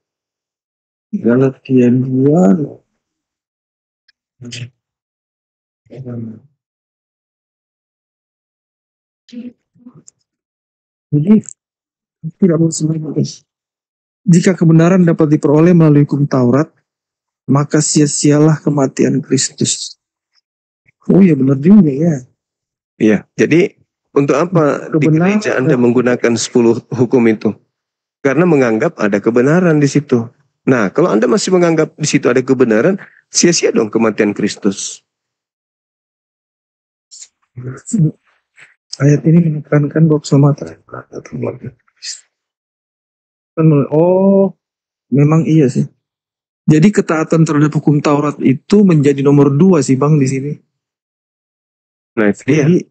Galatia 2. Jadi tidak boleh. Jika kebenaran dapat diperoleh melalui hukum Taurat, maka sia-sialah kematian Kristus. Oh iya benar juga ya. Iya. Jadi untuk apa di gereja Anda menggunakan 10 hukum itu? Karena menganggap ada kebenaran di situ. Nah, kalau Anda masih menganggap di situ ada kebenaran, sia-sia dong kematian Kristus. Ayat ini menekankan bahwa keselamatan. Oh, memang iya sih. Jadi ketaatan terhadap hukum Taurat itu menjadi nomor 2 sih Bang di sini. Nah, itu dia. Jadi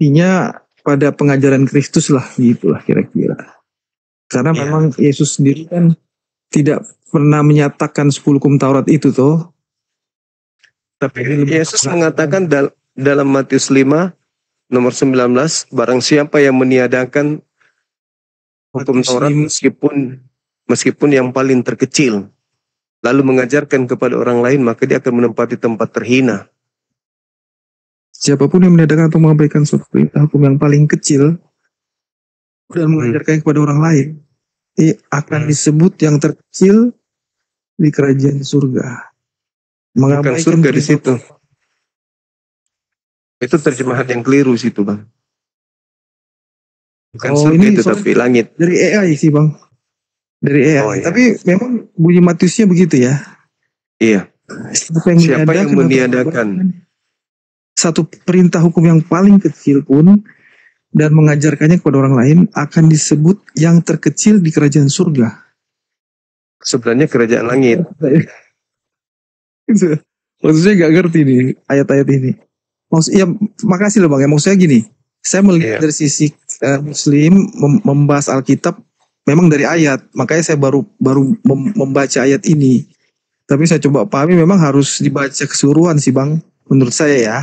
intinya pada pengajaran Kristus lah, gitulah kira-kira. Karena memang Yesus sendiri kan tidak pernah menyatakan 10 hukum Taurat itu toh. Tapi Yesus mengatakan dalam Matius 5 nomor 19, barang siapa yang meniadakan hukum Taurat meskipun yang paling terkecil, lalu mengajarkan kepada orang lain, maka dia akan menempati tempat terhina. Siapapun yang meniadakan atau mengabaikan suatu perintah hukum yang paling kecil dan mengajarkannya kepada orang lain, akan disebut yang terkecil di kerajaan surga. Bukan Mengabaikan surga di perintah- situ. Itu terjemahan yang keliru situ, Bang. Bukan Oh, surga ini itu, soalnya tapi langit. dari AI sih bang, dari AI. Oh, iya. Tapi memang bunyi Matiusnya begitu ya. Iya. Siapa yang meniadakan? Satu perintah hukum yang paling kecil pun dan mengajarkannya kepada orang lain akan disebut yang terkecil di kerajaan surga. Sebenarnya kerajaan langit. Maksudnya nggak ngerti nih ayat-ayat ini. Ya, makasih loh bang. Ya, maksudnya gini, saya melihat Iya. dari sisi Muslim membahas Alkitab memang dari ayat. Makanya saya baru membaca ayat ini. Tapi saya coba pahami memang harus dibaca keseluruhan sih bang. Menurut saya ya.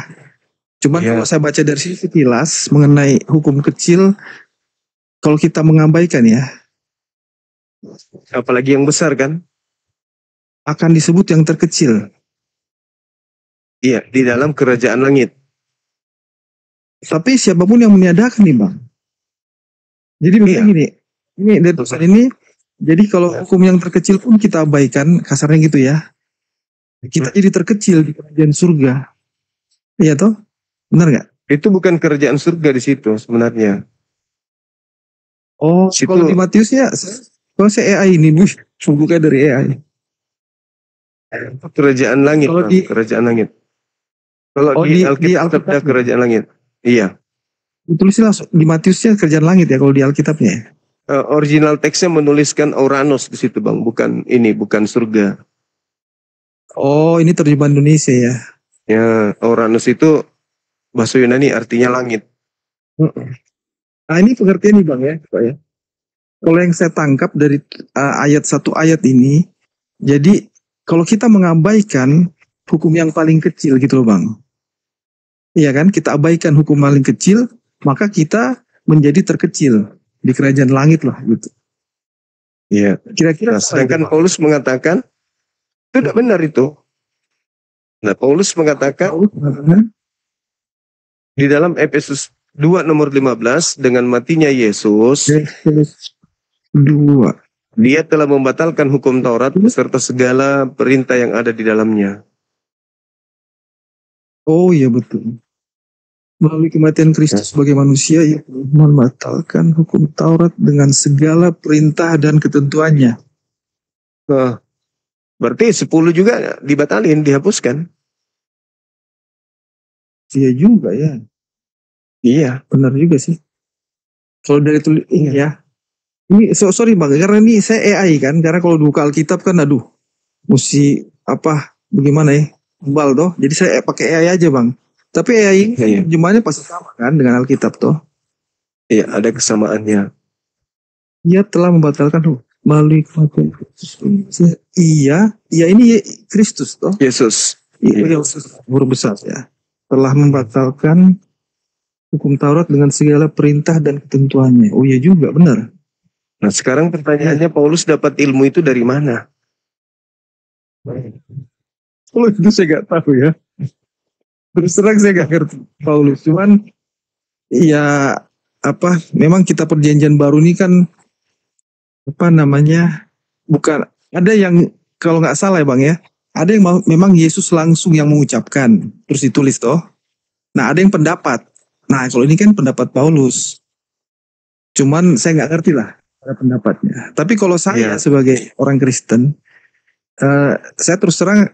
Cuman Iya. kalau saya baca dari sisi kilas mengenai hukum kecil, kalau kita mengabaikan ya, Apalagi yang besar kan? akan disebut yang terkecil. Iya, di dalam kerajaan langit. Tapi siapapun yang meniadakan nih bang. Jadi Iya. begini, ini dari tulisan ini, jadi kalau hukum yang terkecil pun kita abaikan, kasarnya gitu ya. Kita jadi terkecil di kerajaan surga. Iya toh? Benar nggak? Itu bukan kerajaan surga di situ sebenarnya. Oh, Situ- kalau di Matiusnya, kalau saya AI ini, bukan dari AI. Kerajaan langit, Kalau Bang. di- Kerajaan langit. Kalau Oh, di di Alkitab Alkitab. kerajaan langit. Iya. Tulisnya langsung di Matiusnya kerajaan langit ya kalau di Alkitabnya. Original teksnya menuliskan Uranus di situ, Bang. Bukan ini, bukan surga. Oh, ini terjemahan Indonesia ya. Ya, Uranus itu bahasa Yunani artinya langit. Nah, ini pengertian nih Bang ya, Pak ya. Kalau yang saya tangkap dari satu ayat ini, jadi kalau kita mengabaikan hukum yang paling kecil gitu loh Bang. Iya kan, kita abaikan hukum paling kecil, maka kita menjadi terkecil di kerajaan langit lah gitu. Iya. Kira-kira Nah, sedangkan Paulus mengatakan itu tidak benar itu. Nah, Paulus mengatakan di dalam Efesus 2 nomor 15, dengan matinya Yesus, dua. dia telah membatalkan hukum Taurat beserta segala perintah yang ada di dalamnya. Oh iya betul. Melalui kematian Kristus sebagai manusia, ia membatalkan hukum Taurat dengan segala perintah dan ketentuannya. Nah, berarti 10 juga dibatalin, dihapuskan. Iya juga ya. Iya. Benar juga sih. Kalau dari ini ya. Ini sorry Bang, karena ini saya AI kan. Karena kalau buka Alkitab kan aduh. Mesti bagaimana ya. Tebal toh. Jadi saya pakai AI aja Bang. Tapi AI ini Iya. terjemahannya pasti sama kan dengan Alkitab toh. Iya, ada kesamaannya. Ia telah membatalkan melalui kematian Kristus. Iya ini Kristus toh. Yesus. Iya, huruf besar ya. Telah membatalkan hukum Taurat dengan segala perintah dan ketentuannya. Oh iya juga, benar. Nah, sekarang pertanyaannya, Paulus dapat ilmu itu dari mana? Kalau itu saya nggak tahu ya. Terus terang saya nggak ngerti Paulus. Cuman ya memang kita perjanjian baru ini kan bukan ada yang kalau nggak salah ya Bang ya. Ada yang memang Yesus langsung yang mengucapkan terus ditulis toh. Nah ada yang pendapat. Nah kalau ini kan pendapat Paulus. Cuman saya nggak ngerti lah ada pendapatnya. Tapi kalau saya sebagai orang Kristen, saya terus terang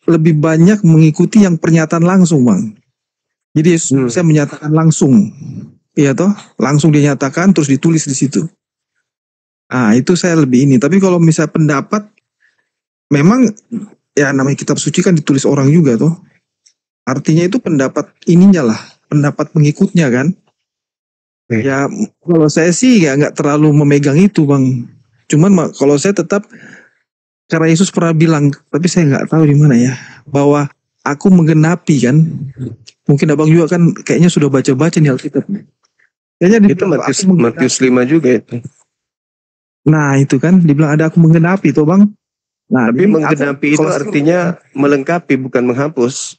lebih banyak mengikuti yang pernyataan langsung Bang. Jadi Yesus saya menyatakan langsung. Iya toh, langsung dia nyatakan terus ditulis di situ. Nah itu saya lebih ini. Tapi kalau misalnya pendapat, memang ya namanya kitab suci kan ditulis orang juga toh. Artinya itu pendapat ininya lah, pendapat pengikutnya kan. Ya kalau saya sih ya nggak terlalu memegang itu Bang. Cuman kalau saya tetap karena Yesus pernah bilang, tapi saya nggak tahu di mana ya, bahwa aku menggenapi kan. Mungkin abang juga kan kayaknya sudah baca-baca nih Alkitab. Kayaknya Itu Matius 5 juga itu. Nah itu kan dibilang ada aku menggenapi toh Bang. Nah, Tapi menggenapi itu artinya melengkapi, bukan menghapus.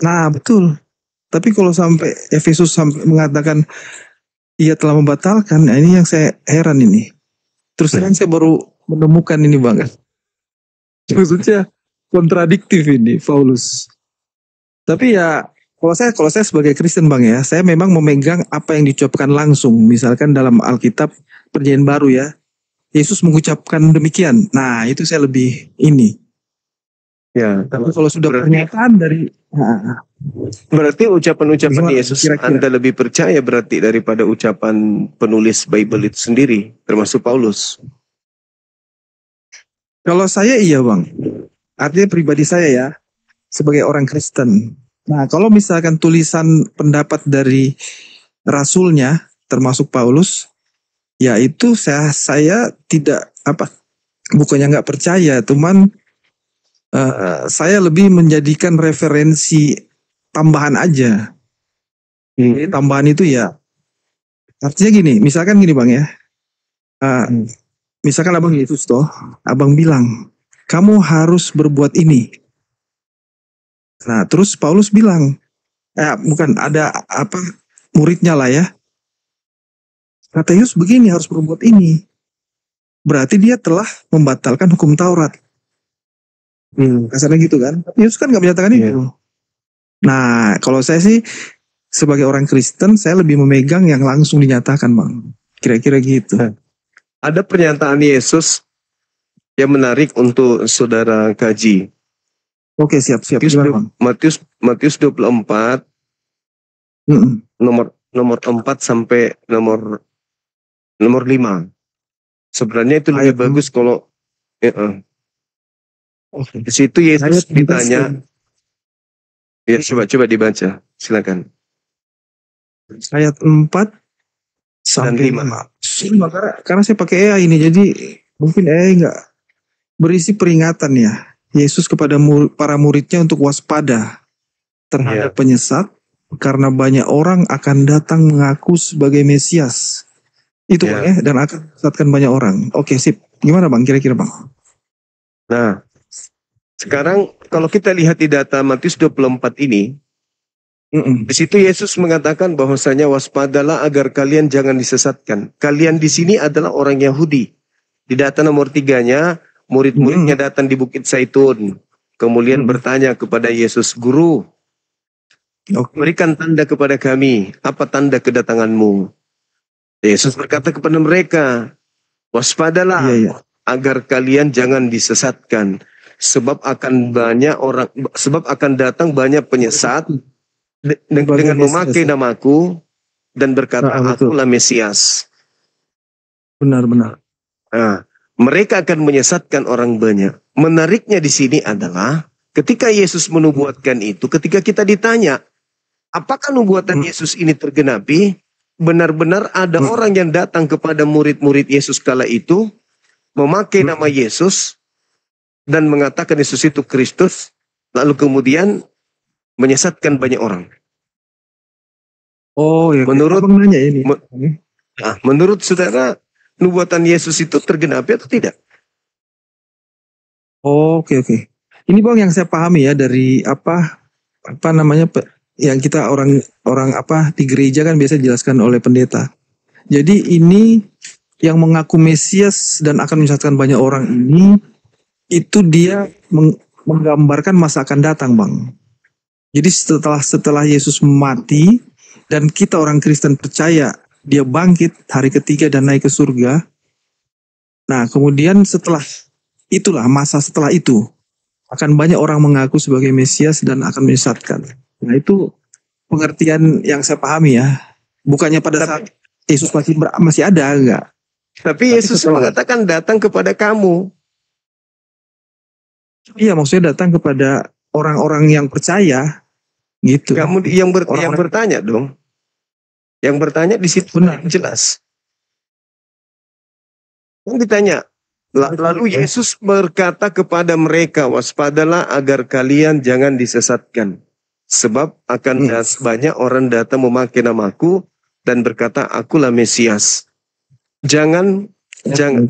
Nah betul. Tapi kalau sampai Efesus sampai mengatakan ia telah membatalkan, nah ini yang saya heran ini. Terus terang saya baru menemukan ini Bang. Maksudnya kontradiktif ini Paulus. Tapi ya kalau saya sebagai Kristen Bang ya, saya memang memegang apa yang diucapkan langsung. Misalkan dalam Alkitab Perjanjian Baru ya, Yesus mengucapkan demikian. Nah, itu saya lebih ini. Ya, Tapi kalau sudah berarti, pernyataan dari berarti ucapan-ucapan Gimana Yesus kira-kira? Anda lebih percaya berarti daripada ucapan penulis Bible itu sendiri, termasuk Paulus. Kalau saya iya Bang. Artinya pribadi saya ya, sebagai orang Kristen. Nah, kalau misalkan tulisan pendapat dari rasulnya, termasuk Paulus, ya itu saya tidak bukannya nggak percaya, cuman saya lebih menjadikan referensi tambahan aja. Jadi tambahan itu ya, artinya gini, misalkan gini Bang ya, misalkan Abang Yesus toh, Abang bilang, kamu harus berbuat ini. Nah, terus Paulus bilang, bukan ada muridnya lah ya. Kata Yesus begini, harus berbuat ini. Berarti dia telah membatalkan hukum Taurat. Kasarnya gitu kan. Tapi Yesus kan nggak menyatakan itu. Nah, kalau saya sih sebagai orang Kristen, saya lebih memegang yang langsung dinyatakan, Bang. Kira-kira gitu. Ada pernyataan Yesus yang menarik untuk saudara kaji. Oke, siap. Gimana, Bang? Matius 24 nomor 4 sampai nomor 5. Sebenarnya itu lebih bagus kalau di situ Yesus ditanya. Ya, coba dibaca. Silakan. Ayat 4 sampai 5. Karena saya pakai AI ini, jadi mungkin AI nggak berisi peringatan ya. Yesus kepada para muridnya untuk waspada terhadap penyesat, karena banyak orang akan datang mengaku sebagai Mesias. Itu Bang ya, dan akan menyesatkan banyak orang. Oke, sip. Gimana Bang, kira-kira Bang? Nah, sekarang kalau kita lihat di data Matius 24 ini, di situ Yesus mengatakan bahwasanya waspadalah agar kalian jangan disesatkan. Kalian di sini adalah orang Yahudi. Di data nomor 3-nya, murid-muridnya datang di Bukit Zaitun. Kemudian bertanya kepada Yesus, Guru, berikan tanda kepada kami. Apa tanda kedatanganmu? Yesus berkata kepada mereka, waspadalah agar kalian jangan disesatkan. Sebab akan datang banyak penyesat dengan memakai namaku dan berkata, akulah Mesias. Benar. Nah, mereka akan menyesatkan orang banyak. Menariknya di sini adalah ketika Yesus menubuatkan itu, ketika kita ditanya, apakah nubuatan Yesus ini tergenapi? Benar-benar ada orang yang datang kepada murid-murid Yesus kala itu, memakai nama Yesus, dan mengatakan Yesus itu Kristus, lalu kemudian menyesatkan banyak orang. Oh ya, menurut saudara, nubuatan Yesus itu tergenapi atau tidak? Oke. Ini Bang yang saya pahami ya dari yang kita orang di gereja kan biasa dijelaskan oleh pendeta. Jadi ini yang mengaku Mesias dan akan menyesatkan banyak orang ini, itu dia menggambarkan masa akan datang, Bang. Jadi setelah Yesus mati dan kita orang Kristen percaya dia bangkit hari ketiga dan naik ke surga. Nah, kemudian itulah masa setelah itu akan banyak orang mengaku sebagai Mesias dan akan menyesatkan. Nah, itu pengertian yang saya pahami ya. Bukannya pada saat Yesus masih ada, enggak. Tapi Yesus mengatakan datang kepada kamu. Iya, maksudnya datang kepada orang-orang yang percaya, gitu. Kamu yang bertanya dong. Yang bertanya di situ jelas. Yang ditanya, lalu Yesus berkata kepada mereka, waspadalah agar kalian jangan disesatkan. Sebab akan banyak orang datang memakai namaku dan berkata, akulah Mesias. Jangan,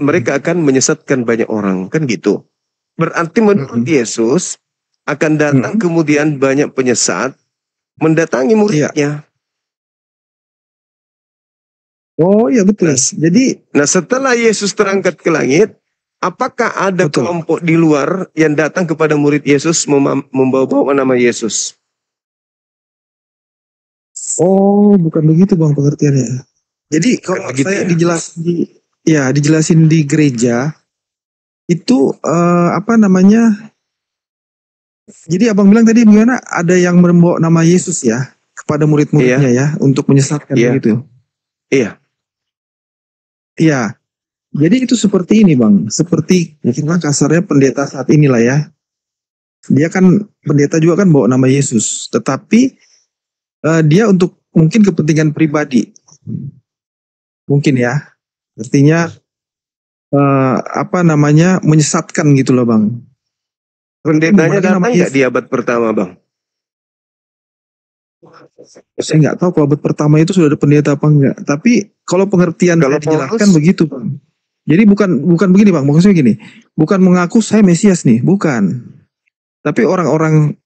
mereka akan menyesatkan banyak orang, kan gitu. Berarti menurut Yesus akan datang kemudian banyak penyesat mendatangi muridnya. Oh iya betul. Jadi, setelah Yesus terangkat ke langit, apakah ada Betul. kelompok di luar yang datang kepada murid Yesus membawa nama Yesus? Oh, bukan begitu Bang pengertiannya. Jadi kalau begitu saya ya? dijelasin di gereja itu apa namanya? Jadi abang bilang tadi gimana? Ada yang membawa nama Yesus ya kepada murid-muridnya ya untuk menyesatkan Iya. begitu. Iya. Iya. Jadi itu seperti ini Bang, seperti kita kasarnya pendeta saat inilah ya. Dia kan pendeta juga kan bawa nama Yesus, tetapi dia untuk mungkin kepentingan pribadi, mungkin ya. Artinya apa namanya menyesatkan gitu loh Bang. Pendetanya Menggunakan datang nama nggak Yesus. di abad pertama, Bang? Saya nggak tahu kalau abad pertama itu sudah ada pendeta apa enggak. Tapi kalau pengertian Kalau saya dijelaskan Paulus- begitu Bang. Jadi bukan begini Bang, maksudnya gini, bukan mengaku saya Mesias nih, bukan. Tapi orang-orang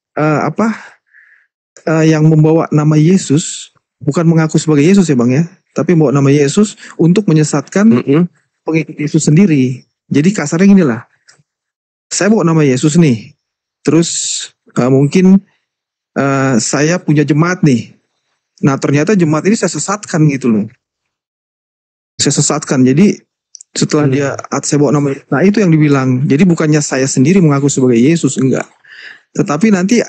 yang membawa nama Yesus bukan mengaku sebagai Yesus ya Bang ya, tapi membawa nama Yesus untuk menyesatkan Mm-mm. pengikut Yesus sendiri. Jadi kasarnya gini lah, saya bawa nama Yesus nih, terus mungkin saya punya jemaat nih. Nah ternyata jemaat ini saya sesatkan gitu loh. Saya sesatkan. Jadi setelah saya bawa nama, nah itu yang dibilang. Jadi bukannya saya sendiri mengaku sebagai Yesus, enggak. Tetapi nanti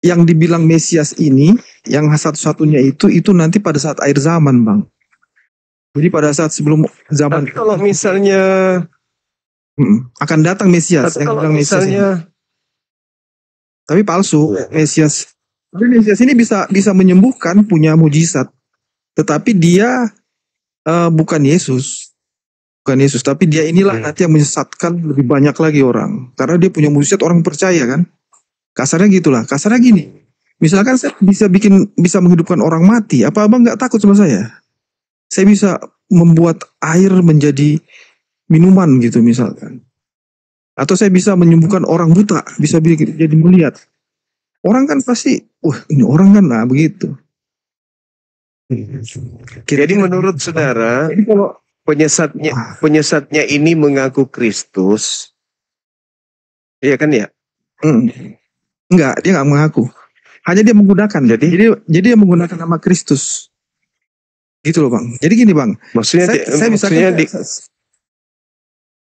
yang dibilang Mesias ini, yang satu-satunya itu nanti pada saat akhir zaman Bang. Jadi pada saat sebelum zaman Tapi kalau misalnya, akan datang Mesias. tapi Yang kalau bilang Mesias ini. misalnya, Tapi palsu Mesias. Tapi Mesias ini bisa menyembuhkan, punya mujizat. Tetapi dia bukan Yesus. Bukan Yesus, tapi dia inilah nanti yang menyesatkan lebih banyak lagi orang. Karena dia punya mujizat, orang percaya kan. Kasarnya gitulah. Kasarnya gini. Misalkan saya bisa menghidupkan orang mati, apa abang nggak takut sama saya? Saya bisa membuat air menjadi minuman gitu misalkan. Atau saya bisa menyembuhkan orang buta, bisa jadi melihat. Orang kan pasti, ini orang kan, nah begitu. jadi menurut saudara, Jadi kalau penyesatnya ini mengaku Kristus, iya kan ya? enggak, dia nggak mengaku. Hanya dia menggunakan. Jadi dia menggunakan nama Kristus. Gitu loh Bang. Jadi gini Bang. Maksudnya, Saya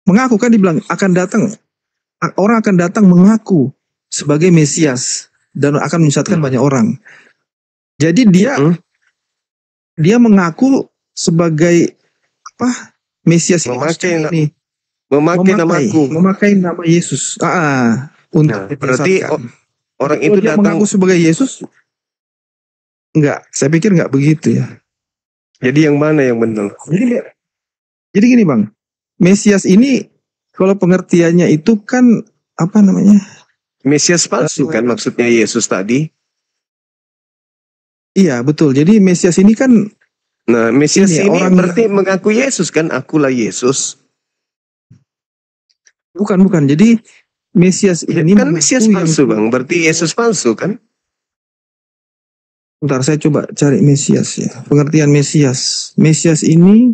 mengaku kan dibilang orang akan datang mengaku sebagai Mesias dan akan menyesatkan banyak orang. Jadi dia mengaku sebagai Mesias ini memakai nama Yesus untuk berarti orang itu dia datang mengaku sebagai Yesus. Enggak, saya pikir enggak begitu ya. Jadi yang mana yang benar? Jadi gini Bang, Mesias ini kalau pengertiannya itu kan apa namanya? Mesias palsu kan maksudnya Yesus tadi. Iya betul. Jadi Mesias ini kan, Nah Mesias ini orang berarti mengaku Yesus kan, akulah Yesus. bukan. Jadi Mesias ini Kan Mesias palsu Bang, berarti Yesus palsu kan? Bentar saya coba cari Mesias ya. Pengertian Mesias. Mesias ini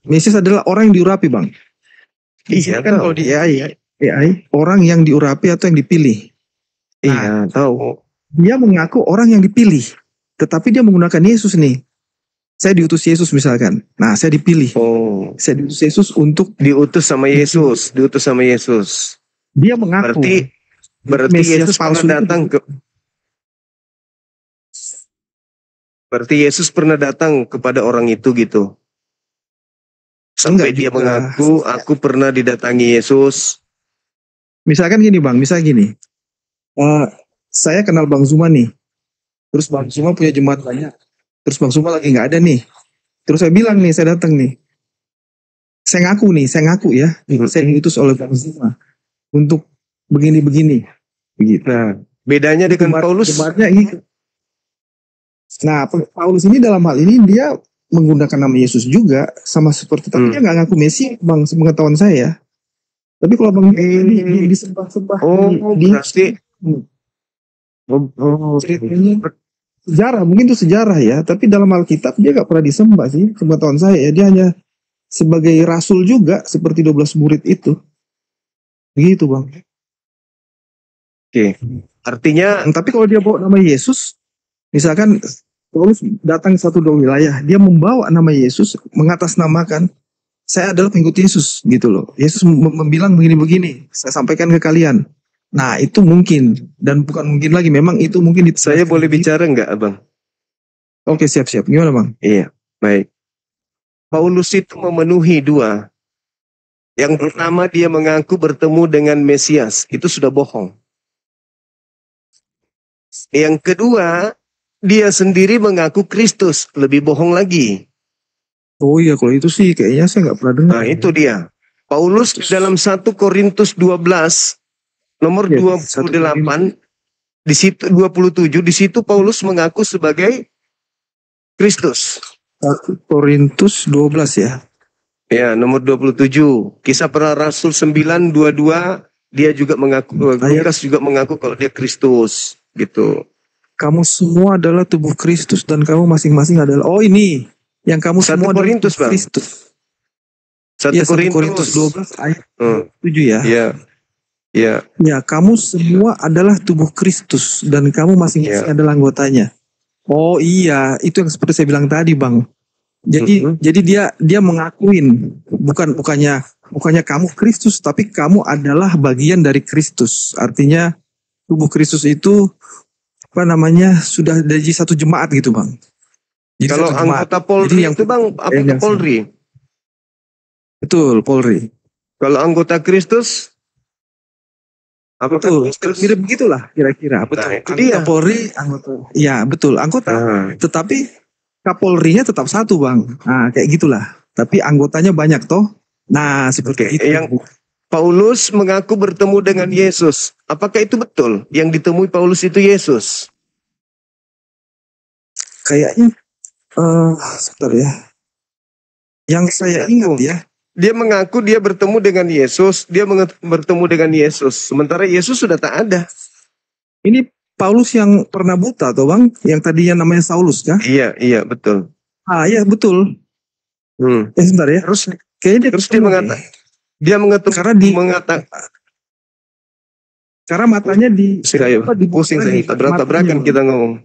Mesias adalah orang yang diurapi Bang. Iya Kan kalau di AI orang yang diurapi atau yang dipilih. Iya tahu. Dia mengaku orang yang dipilih, tetapi dia menggunakan Yesus nih. Saya diutus Yesus misalkan. Nah, saya dipilih. Oh, Saya diutus Yesus untuk diutus sama Yesus. dia mengaku. Berarti Mesias Yesus palsu pernah datang ke Berarti Yesus pernah datang kepada orang itu gitu. Sampai Enggak dia juga. mengaku, aku pernah didatangi Yesus. Misalkan gini Bang, saya kenal Bang Zuma nih. Terus Bang Zuma punya jemaat banyak. Terus Bang Zuma lagi nggak ada nih. Terus saya bilang nih, saya datang nih. Saya ngaku ya. Saya diutus oleh Bang Zuma untuk begini-begini. Begitu. Nah, bedanya dengan Paulus. Jemaatnya ini. Nah, Paulus ini dalam hal ini dia menggunakan nama Yesus juga sama seperti tapi dia nggak ngaku Mesias Bang, sepengetahuan saya. Tapi kalau Bang ini disembah-sembah Oh, berarti ceritanya sejarah, mungkin itu sejarah ya, tapi dalam Alkitab dia gak pernah disembah sih, sepengetahuan saya ya, dia hanya sebagai rasul juga, seperti 12 murid itu. Begitu Bang. Oke. Artinya Tapi kalau dia bawa nama Yesus, misalkan Paulus datang ke satu dua wilayah, dia membawa nama Yesus, mengatasnamakan, saya adalah pengikut Yesus, gitu loh. Yesus membilang begini-begini, saya sampaikan ke kalian. Nah, itu mungkin, dan bukan mungkin lagi, memang itu mungkin. saya boleh bicara nggak, Abang? Oke, siap-siap. Gimana Bang? Iya, baik. Paulus itu memenuhi dua. Yang pertama, dia mengaku bertemu dengan Mesias. Itu sudah bohong. Yang kedua, dia sendiri mengaku Kristus. Lebih bohong lagi. Oh iya, kalau itu sih kayaknya saya nggak pernah dengar. Nah, itu dia. Paulus dalam 1 Korintus 12, nomor Ya, 28, di situ 27, di situ Paulus mengaku sebagai Kristus. 1 Korintus 12 ya. Ya, nomor 27. Kisah para Rasul 9:22, dia juga mengaku, Lukas juga mengaku kalau dia Kristus, gitu. Kamu semua adalah tubuh Kristus dan kamu masing-masing adalah, oh ini yang kamu 1 semua adalah Korintus, tubuh Bang. Kristus. 1 Ya, 1 Korintus 12 ayat 7 ya. Ya, ya. Ya, kamu semua adalah tubuh Kristus dan kamu masing-masing Ya. adalah anggotanya. Oh iya, itu yang seperti saya bilang tadi, Bang. Jadi dia mengakuin bukannya kamu Kristus, tapi kamu adalah bagian dari Kristus. Artinya tubuh Kristus itu sudah jadi satu jemaat gitu, Bang. Jadi Kalau satu jemaat. anggota Polri Jadi yang itu, Bang, apakah Polri? Betul, Polri. Kalau anggota Kristus, apakah Betul, Kristus? mirip begitulah kira-kira. Betul. Nah, itu Anggota dia. Polri, anggota. Ya, betul, anggota. Nah, Tetapi Kapolrinya tetap satu, Bang. Nah, kayak gitulah. Tapi anggotanya banyak toh. Nah, seperti Oke, itu. yang Paulus mengaku bertemu dengan Yesus. Apakah itu betul? Yang ditemui Paulus itu Yesus? Kayaknya sebentar ya. Yang saya ingat ya, Dia mengaku dia bertemu dengan Yesus. Dia bertemu dengan Yesus. Sementara Yesus sudah tak ada. ini Paulus yang pernah buta toh, Bang? Yang tadinya namanya Saulus kah? Iya, iya, betul. Ah, iya betul. Sebentar ya. Kayaknya Terus dia mengatakan, karena matanya pusing saya, tabrak-tabrakan kita ngomong.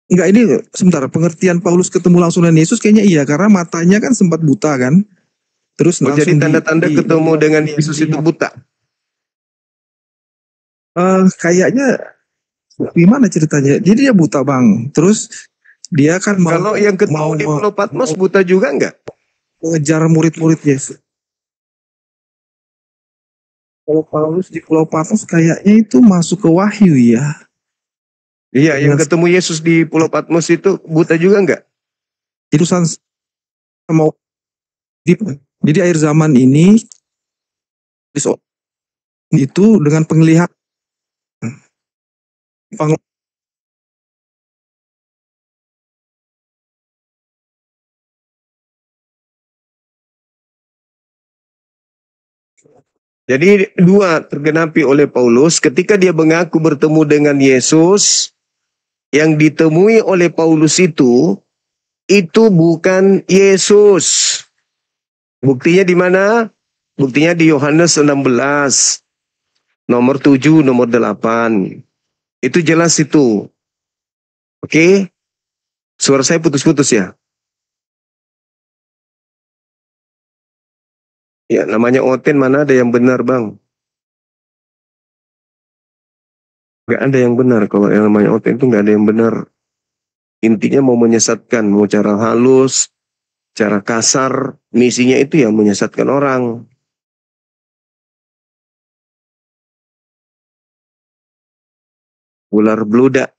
Enggak, ini sebentar, pengertian Paulus ketemu langsung dengan Yesus kayaknya iya, karena matanya kan sempat buta kan. Terus Jadi tanda-tanda ketemu dengan Yesus itu buta. Kayaknya gimana ceritanya? Jadi dia buta, Bang. Terus dia kan Kalau yang ketemu di Pulau Patmos buta juga enggak? mengejar murid-murid Yesus. Kalau Paulus di Pulau Patmos kayaknya itu masuk ke Wahyu ya. Iya, yang ketemu Yesus di Pulau Patmos itu buta juga enggak? Itu mau jadi akhir zaman ini itu dengan penglihatan. Jadi dua tergenapi oleh Paulus ketika dia mengaku bertemu dengan Yesus. Yang ditemui oleh Paulus itu bukan Yesus. Buktinya di mana? Buktinya di Yohanes 16. Nomor 7, nomor 8. Itu jelas itu. Oke? Suara saya putus-putus ya? Ya, namanya Oten, mana ada yang benar, Bang? Gak ada yang benar. Kalau yang namanya Oten itu gak ada yang benar. Intinya mau menyesatkan, mau cara halus, cara kasar, misinya itu yang menyesatkan orang. Ular beludak.